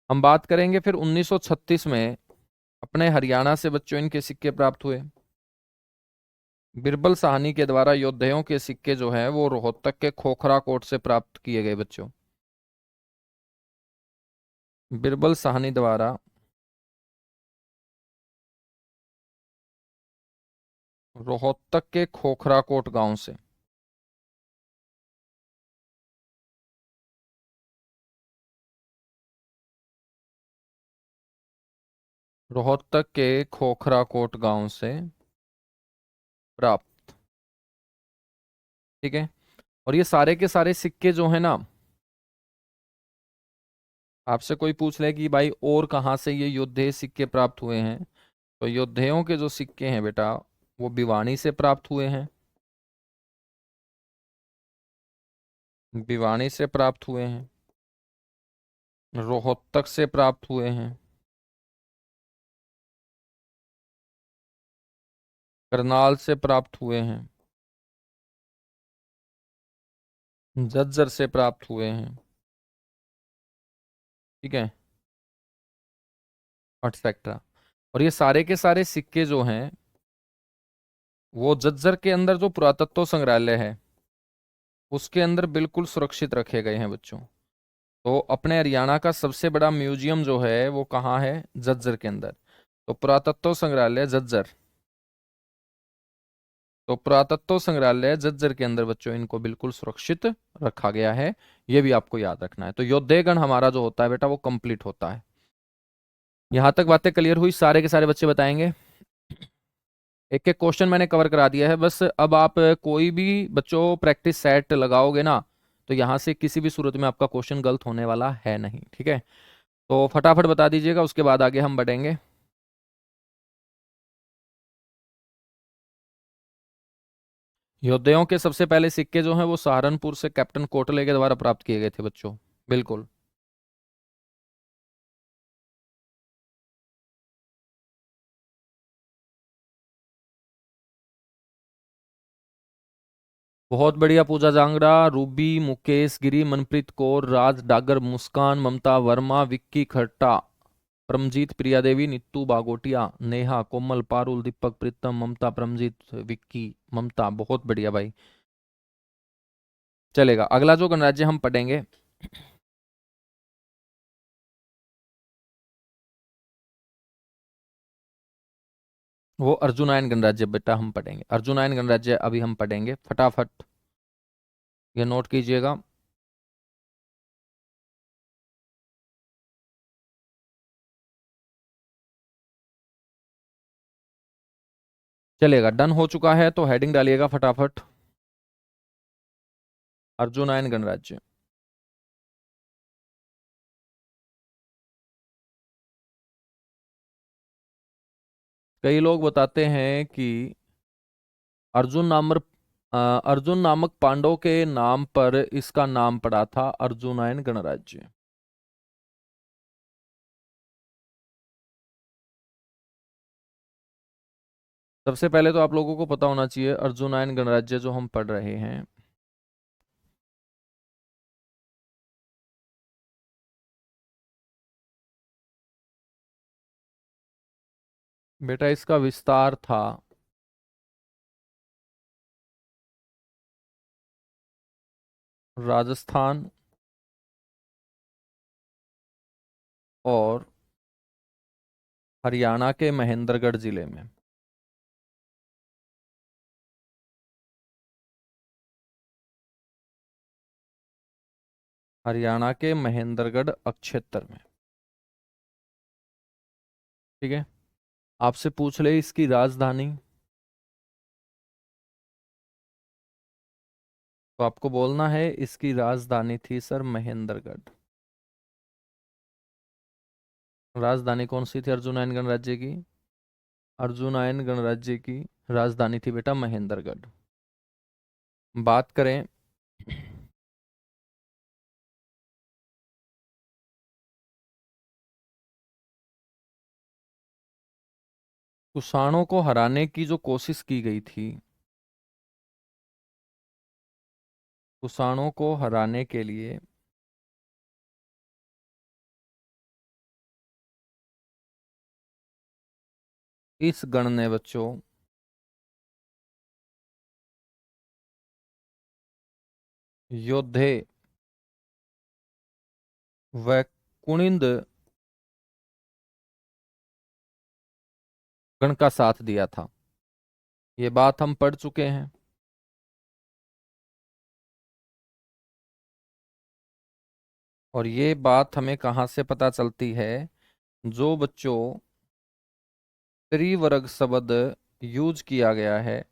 हम बात करेंगे फिर 1936 में अपने हरियाणा से बच्चों इनके सिक्के प्राप्त हुए। बिरबल साहनी के द्वारा योद्धाओं के सिक्के जो है वो रोहतक के खोखरा कोट से प्राप्त किए गए बच्चों। बिरबल साहनी द्वारा रोहतक के खोखरा कोट गांव से। रोहतक के खोखरा कोट गांव से प्राप्त। ठीक है। और ये सारे के सारे सिक्के जो है ना, आपसे कोई पूछ ले कि भाई और कहाँ से ये योद्धे सिक्के प्राप्त हुए हैं, तो योद्धेयों के जो सिक्के हैं बेटा वो भिवानी से प्राप्त हुए हैं। भिवानी से प्राप्त हुए हैं। रोहतक से प्राप्त हुए हैं। करनाल से प्राप्त हुए हैं। झज्जर से प्राप्त हुए हैं। ठीक है, एक्सेट्रा। और ये सारे के सारे सिक्के जो हैं वो झज्जर के अंदर जो पुरातत्व संग्रहालय है उसके अंदर बिल्कुल सुरक्षित रखे गए हैं बच्चों। तो अपने हरियाणा का सबसे बड़ा म्यूजियम जो है वो कहाँ है? झज्जर के अंदर। तो पुरातत्व संग्रहालय झज्जर। तो पुरातत्व संग्रहालय झज्जर के अंदर बच्चों इनको बिल्कुल सुरक्षित रखा गया है। ये भी आपको याद रखना है। तो योद्धेगण हमारा जो होता है बेटा वो कंप्लीट होता है। यहां तक बातें क्लियर हुई? सारे के सारे बच्चे बताएंगे। एक एक क्वेश्चन मैंने कवर करा दिया है। बस अब आप कोई भी बच्चों प्रैक्टिस सेट लगाओगे ना, तो यहां से किसी भी सूरत में आपका क्वेश्चन गलत होने वाला है नहीं। ठीक है, तो फटाफट बता दीजिएगा, उसके बाद आगे हम बढ़ेंगे। योद्धाओं के सबसे पहले सिक्के जो हैं वो सहारनपुर से कैप्टन कोटले के द्वारा प्राप्त किए गए थे बच्चों। बिल्कुल। बहुत बढ़िया पूजा जांगड़ा, रूबी, मुकेश गिरी, मनप्रीत कौर, राज डागर, मुस्कान, ममता वर्मा, विक्की खट्टा, परमजीत, प्रिया देवी, नीतू बागोटिया, नेहा, कोमल, पारुल, दीपक, प्रीतम, ममता, परमजीत, विक्की, ममता। बहुत बढ़िया भाई। चलेगा, अगला जो गणराज्य हम पढ़ेंगे वो अर्जुनायन गणराज्य बेटा हम पढ़ेंगे। अर्जुनायन गणराज्य अभी हम पढ़ेंगे, फटाफट ये नोट कीजिएगा। चलेगा, डन हो चुका है तो हेडिंग डालिएगा फटाफट। अर्जुनायन गणराज्य। कई लोग बताते हैं कि अर्जुन नामक अर्जुन नामक पांडव के नाम पर इसका नाम पड़ा था अर्जुनायन गणराज्य। सबसे पहले तो आप लोगों को पता होना चाहिए अर्जुनायन गणराज्य जो हम पढ़ रहे हैं बेटा इसका विस्तार था राजस्थान और हरियाणा के महेंद्रगढ़ जिले में। हरियाणा के महेंद्रगढ़ अक्षेत्र में। ठीक है। आपसे पूछ ले इसकी राजधानी, तो आपको बोलना है इसकी राजधानी थी सर महेंद्रगढ़। राजधानी कौन सी थी अर्जुनायन गणराज्य की? अर्जुनायन गणराज्य की राजधानी थी बेटा महेंद्रगढ़। बात करें कुषाणों को हराने की जो कोशिश की गई थी, कुषाणों को हराने के लिए इस गण ने बच्चों योद्धे व कुनिंद गण का साथ दिया था। ये बात हम पढ़ चुके हैं। और ये बात हमें कहाँ से पता चलती है? जो बच्चों त्रिवर्ग शब्द यूज किया गया है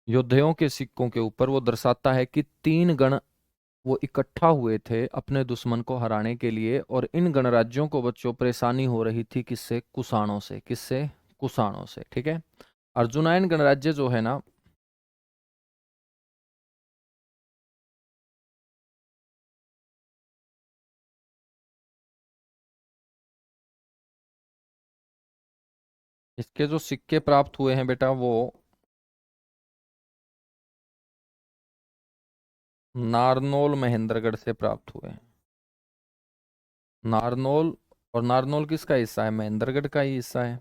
योद्धाओं के सिक्कों के ऊपर, वो दर्शाता है कि तीन गण वो इकट्ठा हुए थे अपने दुश्मन को हराने के लिए। और इन गणराज्यों को बच्चों परेशानी हो रही थी किससे? कुषाणों से। किससे? कुषाणों से। ठीक है। अर्जुनायन गणराज्य जो है ना, इसके जो सिक्के प्राप्त हुए हैं बेटा, वो नारनौल महेंद्रगढ़ से प्राप्त हुए हैं। नारनौल। और नारनौल किसका हिस्सा है? महेंद्रगढ़ का ही हिस्सा है।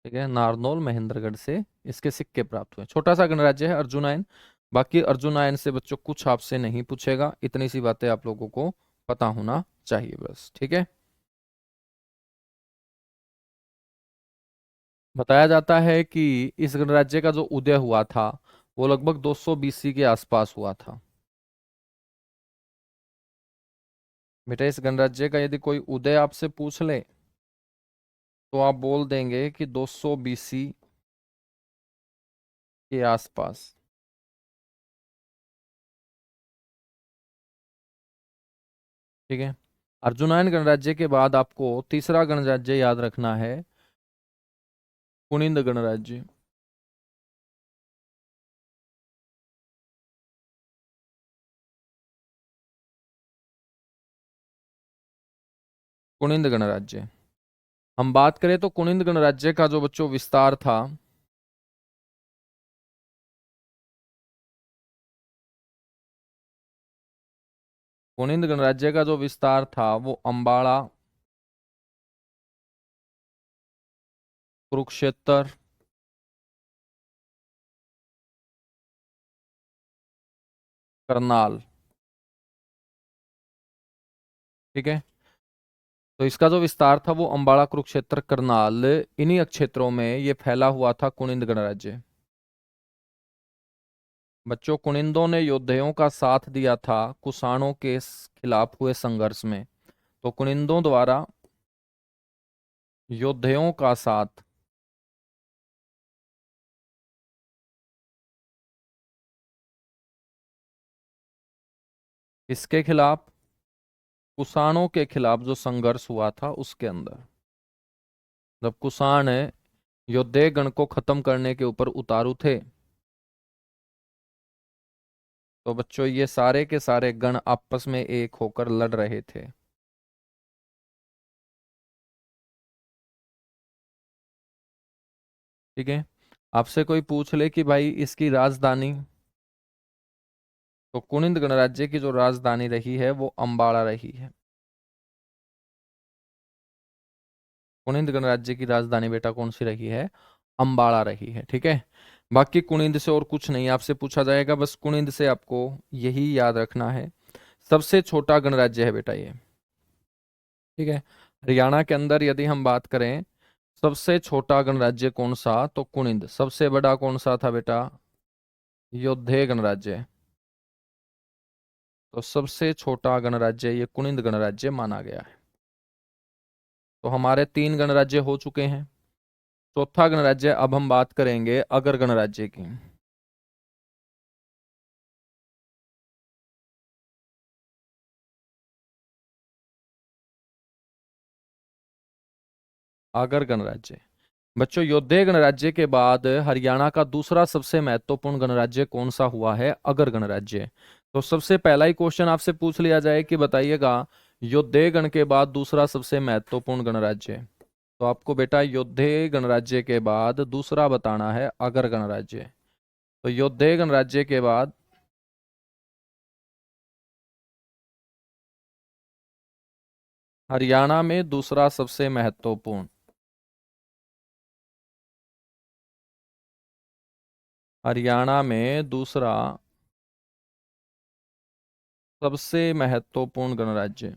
ठीक है, नारनौल महेंद्रगढ़ से इसके सिक्के प्राप्त हुए। छोटा सा गणराज्य है अर्जुनायन। बाकी अर्जुनायन से बच्चों कुछ आपसे नहीं पूछेगा, इतनी सी बातें आप लोगों को पता होना चाहिए बस। ठीक है। बताया जाता है कि इस गणराज्य का जो उदय हुआ था वो लगभग 200 बीसी के आसपास हुआ था। बेटा इस गणराज्य का यदि कोई उदय आपसे पूछ ले तो आप बोल देंगे कि 200 बीसी के आसपास। ठीक है। अर्जुनायन गणराज्य के बाद आपको तीसरा गणराज्य याद रखना है, कुनिंद गणराज्य। कुनिंद गणराज्य। हम बात करें तो कुनिंद गणराज्य का जो बच्चों विस्तार था, कुनिंद गणराज्य का जो विस्तार था वो अंबाड़ा, कुरुक्षेत्र, करनाल। ठीक है। तो इसका जो विस्तार था वो अंबाड़ा, कुरुक्षेत्र, करनाल, इन्हीं क्षेत्रों में ये फैला हुआ था कुनिंद गणराज्य। बच्चों कुनिंदों ने योद्धाओं का साथ दिया था कुषाणों के खिलाफ हुए संघर्ष में। तो कुनिंदों द्वारा योद्धाओं का साथ इसके खिलाफ, कुषाणों के खिलाफ जो संघर्ष हुआ था उसके अंदर, जब कुषाण योद्धे गण को खत्म करने के ऊपर उतारू थे, तो बच्चों ये सारे के सारे गण आपस में एक होकर लड़ रहे थे। ठीक है। आपसे कोई पूछ ले कि भाई इसकी राजधानी, तो कुनिंद गणराज्य की जो राजधानी रही है वो अंबाड़ा रही है। कुनिंद गणराज्य की राजधानी बेटा कौन सी रही है? अंबाड़ा रही है। ठीक है। बाकी कुनिंद से और कुछ नहीं आपसे पूछा जाएगा, बस कुनिंद से आपको यही याद रखना है। सबसे छोटा गणराज्य है बेटा ये। ठीक है। हरियाणा के अंदर यदि हम बात करें सबसे छोटा गणराज्य कौन सा, तो कुनिंद। सबसे बड़ा कौन सा था बेटा? योद्धे गणराज्य। तो सबसे छोटा गणराज्य ये कुनिंद गणराज्य माना गया है। तो हमारे तीन गणराज्य हो चुके हैं। चौथा गणराज्य अब हम बात करेंगे अगर गणराज्य की। अगर गणराज्य। बच्चों योद्धे गणराज्य के बाद हरियाणा का दूसरा सबसे महत्वपूर्ण गणराज्य कौन सा हुआ है? अगर गणराज्य। तो सबसे पहला ही क्वेश्चन आपसे पूछ लिया जाए कि बताइएगा योद्धेय गण के बाद दूसरा सबसे महत्वपूर्ण गणराज्य। तो आपको बेटा योद्धेय गणराज्य के बाद दूसरा बताना है अगर गणराज्य। तो योद्धेय गणराज्य के बाद हरियाणा में दूसरा सबसे महत्वपूर्ण। हरियाणा में दूसरा सबसे महत्वपूर्ण गणराज्य।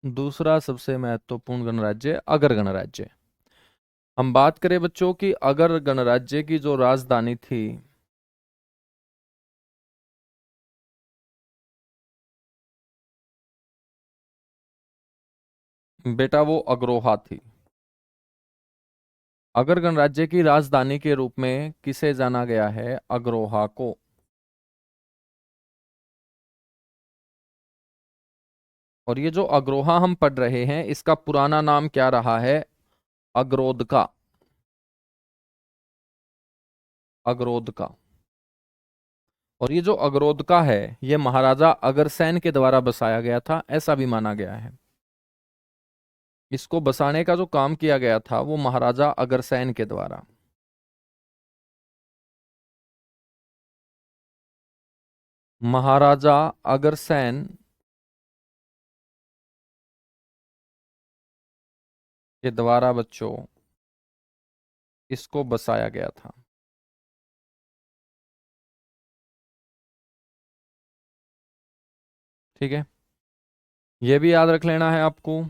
दूसरा सबसे महत्वपूर्ण गणराज्य अगर गणराज्य। हम बात करें बच्चों की अगर गणराज्य की जो राजधानी थी, बेटा वो अग्रोहा थी। अगर गणराज्य की राजधानी के रूप में किसे जाना गया है? अग्रोहा को। और ये जो अग्रोहा हम पढ़ रहे हैं इसका पुराना नाम क्या रहा है? अग्रोध का। अग्रोध का। और ये जो अग्रोध का है ये महाराजा अग्रसेन के द्वारा बसाया गया था, ऐसा भी माना गया है। इसको बसाने का जो काम किया गया था वो महाराजा अग्रसेन के द्वारा। महाराजा अग्रसेन के द्वारा बच्चों इसको बसाया गया था। ठीक है, ये भी याद रख लेना है आपको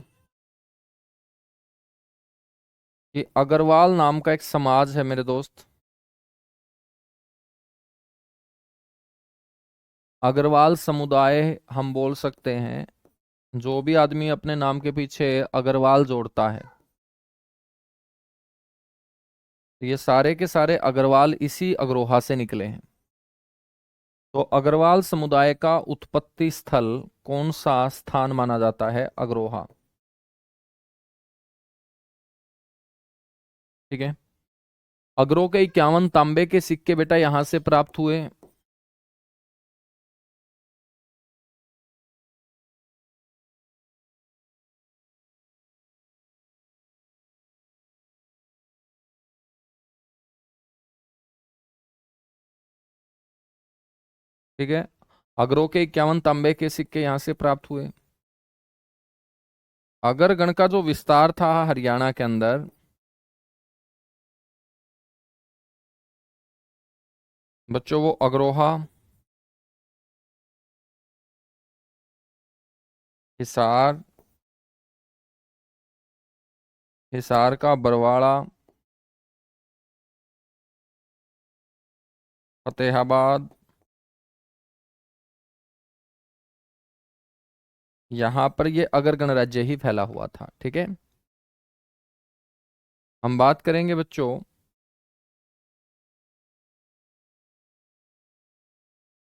कि अग्रवाल नाम का एक समाज है मेरे दोस्त। अग्रवाल समुदाय हम बोल सकते हैं जो भी आदमी अपने नाम के पीछे अग्रवाल जोड़ता है, ये सारे के सारे अग्रवाल इसी अग्रोहा से निकले हैं। तो अग्रवाल समुदाय का उत्पत्ति स्थल कौन सा स्थान माना जाता है? अग्रोहा। ठीक है, अग्रो के 51 तांबे के सिक्के बेटा यहां से प्राप्त हुए। ठीक है, अग्रो के 51 तांबे के सिक्के यहां से प्राप्त हुए। अगरगण का जो विस्तार था हरियाणा के अंदर, बच्चों वो अग्रोहा, हिसार, हिसार का बरवाड़ा, फतेहाबाद, यहां पर ये अगर गणराज्य ही फैला हुआ था। ठीक है, हम बात करेंगे बच्चों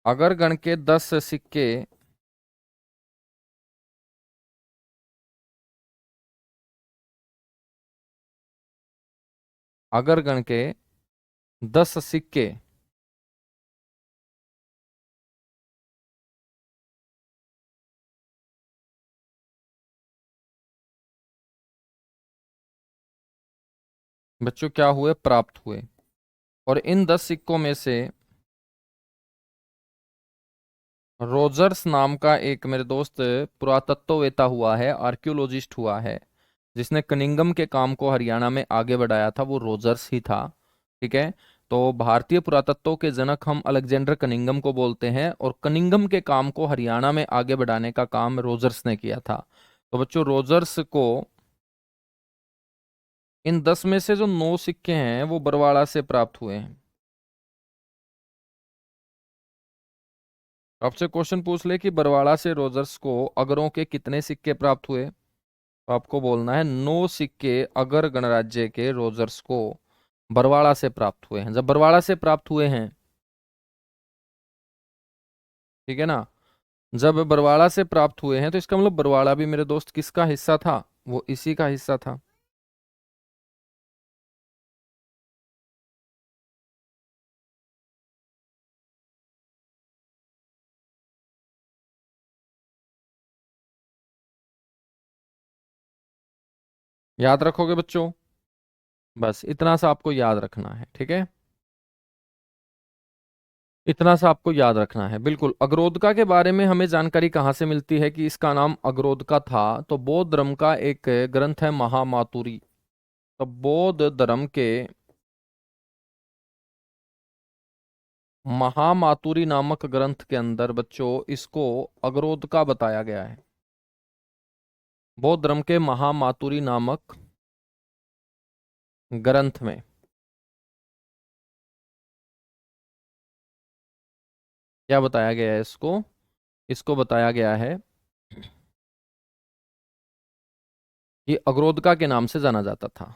अगरगण के 10 सिक्के अगरगण के 10 सिक्के बच्चों क्या हुए? प्राप्त हुए। और इन 10 सिक्कों में से रोजर्स नाम का एक मेरे दोस्त पुरातत्ववेता हुआ है, आर्कियोलॉजिस्ट हुआ है, जिसने कनिंगम के काम को हरियाणा में आगे बढ़ाया था, वो रोजर्स ही था। ठीक है, तो भारतीय पुरातत्व के जनक हम अलेक्जेंडर कनिंगम को बोलते हैं, और कनिंगम के काम को हरियाणा में आगे बढ़ाने का काम रोजर्स ने किया था। तो बच्चों रोजर्स को इन 10 में से जो 9 सिक्के हैं वो बरवाड़ा से प्राप्त हुए हैं। आपसे क्वेश्चन पूछ ले कि बरवाड़ा से रोजर्स को अगरों के कितने सिक्के प्राप्त हुए, तो आपको बोलना है 9 सिक्के अगर गणराज्य के रोजर्स को बरवाड़ा से प्राप्त हुए हैं। जब बरवाड़ा से प्राप्त हुए हैं, ठीक है ना, जब बरवाड़ा से प्राप्त हुए हैं तो इसका मतलब बरवाड़ा भी मेरे दोस्त किसका हिस्सा था? वो इसी का हिस्सा था। याद रखोगे बच्चों? बस इतना सा आपको याद रखना है, ठीक है? इतना सा आपको याद रखना है, बिल्कुल। अगरोदका के बारे में हमें जानकारी कहाँ से मिलती है कि इसका नाम अगरोदका था? तो बौद्ध धर्म का एक ग्रंथ है महामातुरी। तो बौद्ध धर्म के महामातुरी नामक ग्रंथ के अंदर बच्चों इसको अगरोदका बताया गया है। बौद्ध धर्म के महामातुरी नामक ग्रंथ में क्या बताया गया है इसको? इसको बताया गया है कि अगरोदका के नाम से जाना जाता था।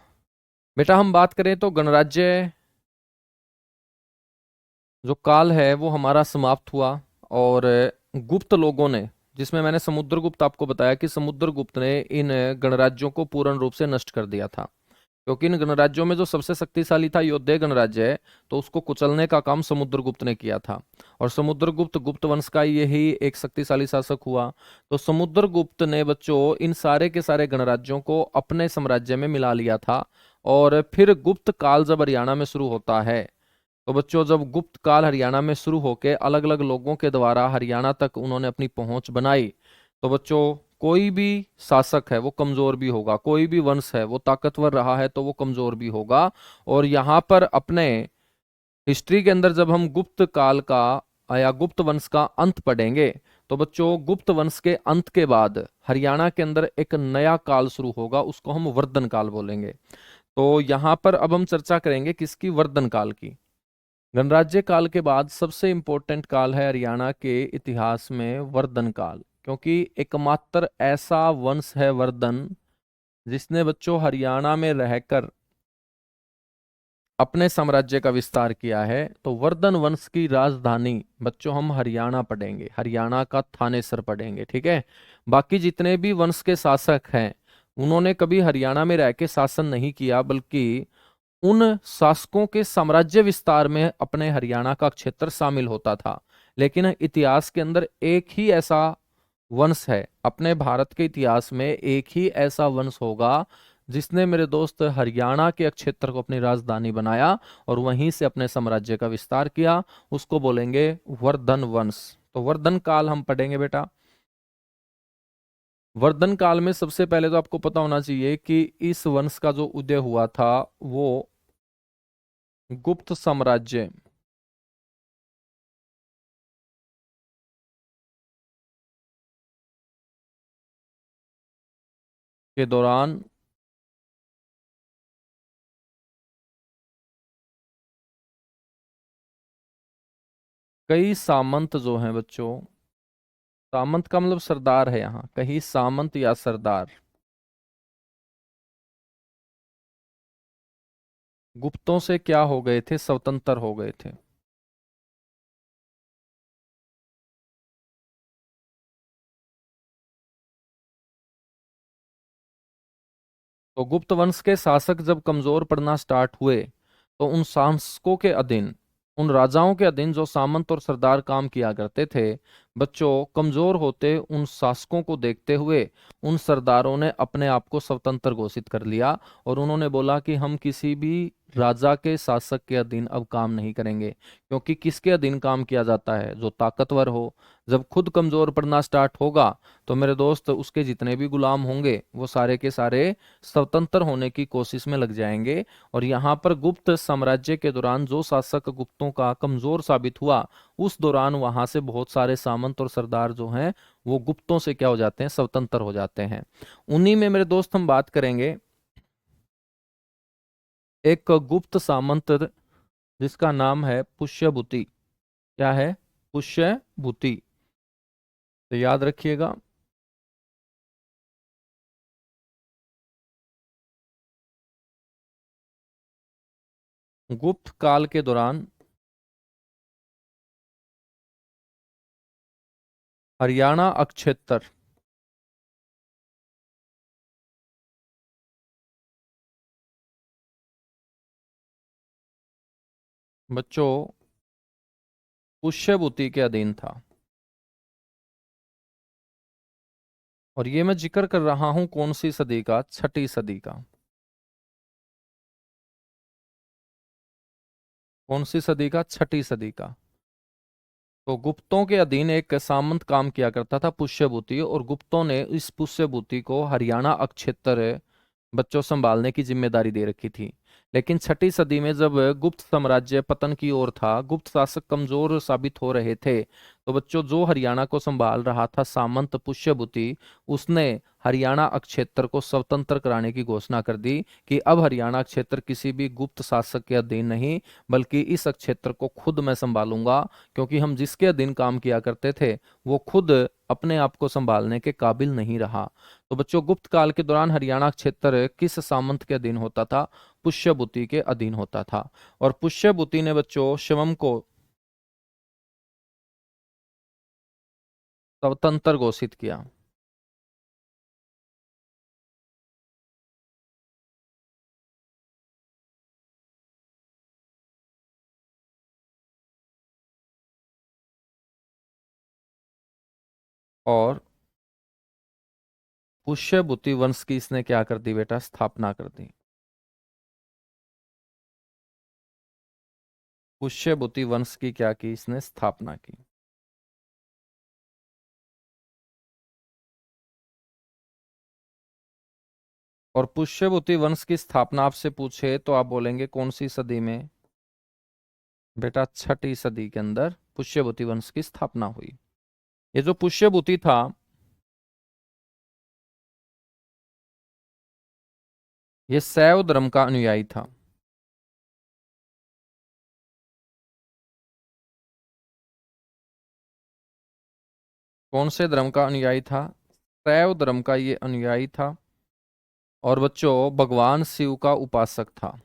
बेटा हम बात करें तो गणराज्य जो काल है वो हमारा समाप्त हुआ, और गुप्त लोगों ने, जिसमें मैंने समुद्रगुप्त आपको बताया कि समुद्रगुप्त ने इन गणराज्यों को पूर्ण रूप से नष्ट कर दिया था। क्योंकि इन गणराज्यों में जो सबसे शक्तिशाली था योद्धे गणराज्य है, तो उसको कुचलने का काम समुद्रगुप्त ने किया था। और समुद्रगुप्त गुप्त वंश का यही एक शक्तिशाली शासक हुआ। तो समुद्रगुप्त ने बच्चों इन सारे के सारे गणराज्यों को अपने साम्राज्य में मिला लिया था। और फिर गुप्त काल जब हरियाणा में शुरू होता है, तो बच्चों जब गुप्त काल हरियाणा में शुरू होके अलग अलग लोगों के द्वारा हरियाणा तक उन्होंने अपनी पहुंच बनाई, तो बच्चों कोई भी शासक है वो कमजोर भी होगा, कोई भी वंश है वो ताकतवर रहा है तो वो कमजोर भी होगा। और यहाँ पर अपने हिस्ट्री के अंदर जब हम गुप्त काल का या गुप्त वंश का अंत पढ़ेंगे, तो बच्चों गुप्त वंश के अंत के बाद हरियाणा के अंदर एक नया काल शुरू होगा, उसको हम वर्धन काल बोलेंगे। तो यहाँ पर अब हम चर्चा करेंगे किसकी? वर्धन काल की। गणराज्य काल के बाद सबसे इंपॉर्टेंट काल है हरियाणा के इतिहास में वर्धन काल, क्योंकि एकमात्र ऐसा वंश है वर्धन जिसने बच्चों हरियाणा में रहकर अपने साम्राज्य का विस्तार किया है। तो वर्धन वंश की राजधानी बच्चों हम हरियाणा पढ़ेंगे, हरियाणा का थानेसर पढ़ेंगे, ठीक है? बाकी जितने भी वंश के शासक हैं उन्होंने कभी हरियाणा में रह के शासन नहीं किया, बल्कि उन शासकों के साम्राज्य विस्तार में अपने हरियाणा का क्षेत्र शामिल होता था। लेकिन इतिहास के अंदर एक ही ऐसा वंश है, अपने भारत के इतिहास में एक ही ऐसा वंश होगा जिसने मेरे दोस्त हरियाणा के क्षेत्र को अपनी राजधानी बनाया और वहीं से अपने साम्राज्य का विस्तार किया। उसको बोलेंगे वर्धन वंश। तो वर्धन काल हम पढ़ेंगे बेटा। वर्धन काल में सबसे पहले तो आपको पता होना चाहिए कि इस वंश का जो उदय हुआ था वो गुप्त साम्राज्य के दौरान कई सामंत जो हैं बच्चों, सामंत का मतलब सरदार है, यहाँ कहीं सामंत या सरदार गुप्तों से क्या हो गए थे? स्वतंत्र हो गए थे। तो गुप्त वंश के शासक जब कमजोर पड़ना स्टार्ट हुए, तो उन शासकों के अधीन, उन राजाओं के अधीन जो सामंत और सरदार काम किया करते थे, बच्चों कमजोर होते उन शासकों को देखते हुए उन सरदारों ने अपने आप को स्वतंत्र घोषित कर लिया। और उन्होंने बोला कि हम किसी भी राजा के शासक के अधीन अब काम नहीं करेंगे। क्योंकि किसके अधीन काम किया जाता है? जो ताकतवर हो। जब खुद कमजोर पड़ना स्टार्ट होगा, तो मेरे दोस्त उसके जितने भी गुलाम होंगे वो सारे के सारे स्वतंत्र होने की कोशिश में लग जाएंगे। और यहाँ पर गुप्त साम्राज्य के दौरान जो शासक गुप्तों का कमजोर साबित हुआ, उस दौरान वहां से बहुत सारे सामंत और सरदार जो हैं वो गुप्तों से क्या हो जाते हैं? स्वतंत्र हो जाते हैं। उन्हीं में मेरे दोस्त हम बात करेंगे एक गुप्त सामंत जिसका नाम है पुष्यभूति। क्या है? पुष्यभूति। तो याद रखिएगा। गुप्त काल के दौरान हरियाणा अक्षेत्र बच्चों पुष्यभूति के अधीन था। और ये मैं जिक्र कर रहा हूं कौन सी सदी का? छठी सदी का। कौन सी सदी का? छठी सदी का। तो गुप्तों के अधीन एक सामंत काम किया करता था, पुष्यभूति, और गुप्तों ने इस पुष्यभूति को हरियाणा अक्षेत्र बच्चों संभालने की जिम्मेदारी दे रखी थी। लेकिन छठी सदी में जब गुप्त साम्राज्य पतन की ओर था, गुप्त शासक कमजोर साबित हो रहे थे, तो बच्चों जो हरियाणा को संभाल रहा था सामंत पुष्यभूति, उसने हरियाणा अक्षेत्र को स्वतंत्र कराने की घोषणा कर दी कि अब हरियाणा क्षेत्र किसी भी गुप्त शासक के अधीन नहीं, बल्कि इस क्षेत्र को खुद मैं संभालूंगा, क्योंकि हम जिसके अधीन काम किया करते थे वो खुद अपने आप को संभालने के काबिल नहीं रहा। तो बच्चों गुप्त काल के दौरान हरियाणा क्षेत्र किस सामंत के अधीन होता था? पुष्यभूति के अधीन होता था। और पुष्यभूति ने बच्चों शिवम को स्वतंत्र घोषित किया। और पुष्यभूति वंश की इसने क्या कर दी बेटा? स्थापना कर दी। पुष्यभूति वंश की क्या की इसने? स्थापना की। और पुष्यभूति वंश की स्थापना आपसे पूछे तो आप बोलेंगे कौन सी सदी में? बेटा छठी सदी के अंदर पुष्यभूति वंश की स्थापना हुई। ये जो पुष्यभूति था, ये शैव धर्म का अनुयायी था। कौन से धर्म का अनुयायी था? शैव धर्म का ये अनुयायी था। और बच्चों भगवान शिव का उपासक था।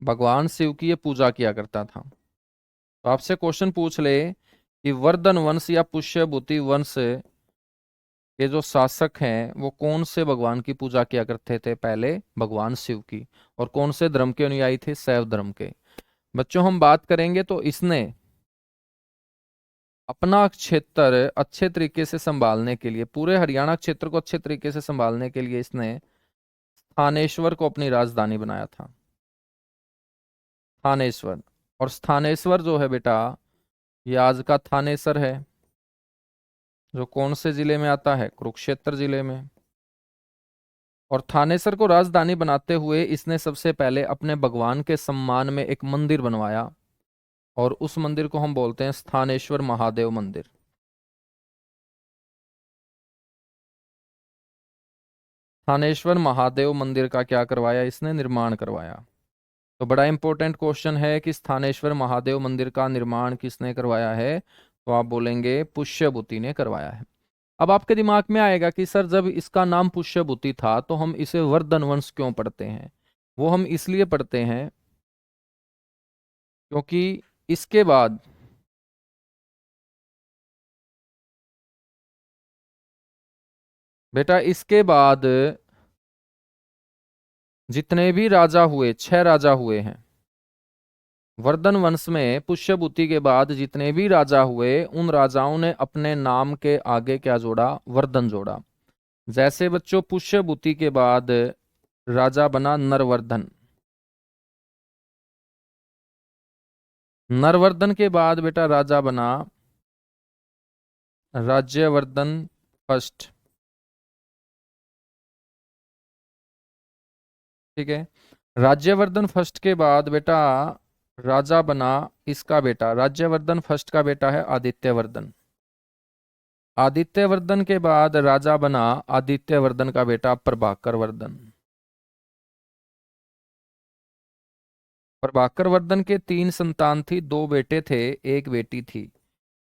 भगवान शिव की ये पूजा किया करता था। तो आपसे क्वेश्चन पूछ ले कि वर्धन वंश या पुष्यभूति वंश के जो शासक हैं वो कौन से भगवान की पूजा किया करते थे? पहले भगवान शिव की। और कौन से धर्म के अनुयायी थे? शैव धर्म के। बच्चों हम बात करेंगे तो इसने अपना क्षेत्र अच्छे तरीके से संभालने के लिए, पूरे हरियाणा क्षेत्र को अच्छे तरीके से संभालने के लिए इसने थानेश्वर को अपनी राजधानी बनाया था। थानेश्वर। और स्थानेश्वर जो है बेटा, ये आज का थानेसर है, जो कौन से जिले में आता है? कुरुक्षेत्र जिले में। और थानेसर को राजधानी बनाते हुए इसने सबसे पहले अपने भगवान के सम्मान में एक मंदिर बनवाया, और उस मंदिर को हम बोलते हैं स्थानेश्वर महादेव मंदिर। थानेश्वर महादेव मंदिर का क्या करवाया इसने? निर्माण करवाया। तो बड़ा इंपॉर्टेंट क्वेश्चन है कि स्थानेश्वर महादेव मंदिर का निर्माण किसने करवाया है? तो आप बोलेंगे पुष्यभूति ने करवाया है। अब आपके दिमाग में आएगा कि सर जब इसका नाम पुष्यभूति था तो हम इसे वर्धन वंश क्यों पढ़ते हैं? वो हम इसलिए पढ़ते हैं क्योंकि इसके बाद बेटा, इसके बाद जितने भी राजा हुए, 6 राजा हुए हैं वर्धन वंश में। पुष्यभूति के बाद जितने भी राजा हुए उन राजाओं ने अपने नाम के आगे क्या जोड़ा? वर्धन जोड़ा। जैसे बच्चों पुष्यभूति के बाद राजा बना नरवर्धन। नरवर्धन के बाद बेटा राजा बना राज्यवर्धन फर्स्ट। ठीक है। राज्यवर्धन फर्स्ट के बाद बेटा राजा बना इसका बेटा, राज्यवर्धन फर्स्ट का बेटा है आदित्यवर्धन। आदित्यवर्धन के बाद राजा बना आदित्यवर्धन का बेटा प्रभाकर वर्धन। प्रभाकर वर्धन के 3 संतान थी, 2 बेटे थे, 1 बेटी थी।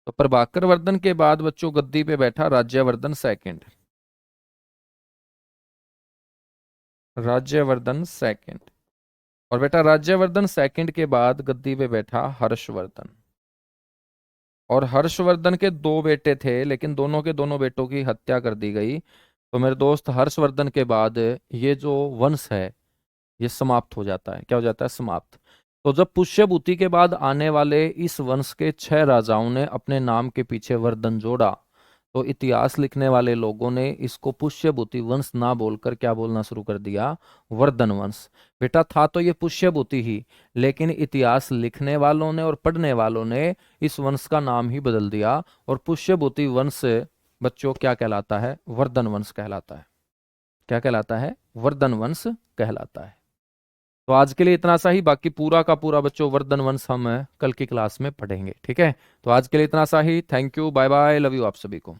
तो प्रभाकर वर्धन के बाद बच्चों गद्दी पे बैठा राज्यवर्धन सेकंड। राज्यवर्धन सेकंड। और बेटा राज्यवर्धन सेकंड के बाद गद्दी पे बैठा हर्षवर्धन। और हर्षवर्धन के 2 बेटे थे, लेकिन दोनों के दोनों बेटों की हत्या कर दी गई। तो मेरे दोस्त हर्षवर्धन के बाद ये जो वंश है ये समाप्त हो जाता है। क्या हो जाता है? समाप्त। तो जब पुष्यभूति के बाद आने वाले इस वंश के 6 राजाओं ने अपने नाम के पीछे वर्धन जोड़ा, तो इतिहास लिखने वाले लोगों ने इसको पुष्यभूति वंश ना बोलकर क्या बोलना शुरू कर दिया, वर्धन वंश। बेटा था तो ये पुष्यभूति ही, लेकिन इतिहास लिखने वालों ने और पढ़ने वालों ने इस वंश का नाम ही बदल दिया, और पुष्यभूति वंश बच्चों क्या कहलाता है, वर्धन वंश कहलाता है। क्या कहलाता है, वर्धन वंश कहलाता है। तो आज के लिए इतना सा ही, बाकी पूरा का पूरा बच्चों वर्धन वंश हम कल की क्लास में पढ़ेंगे। ठीक है, तो आज के लिए इतना सा ही। Thank you, bye bye, love you आप सभी को।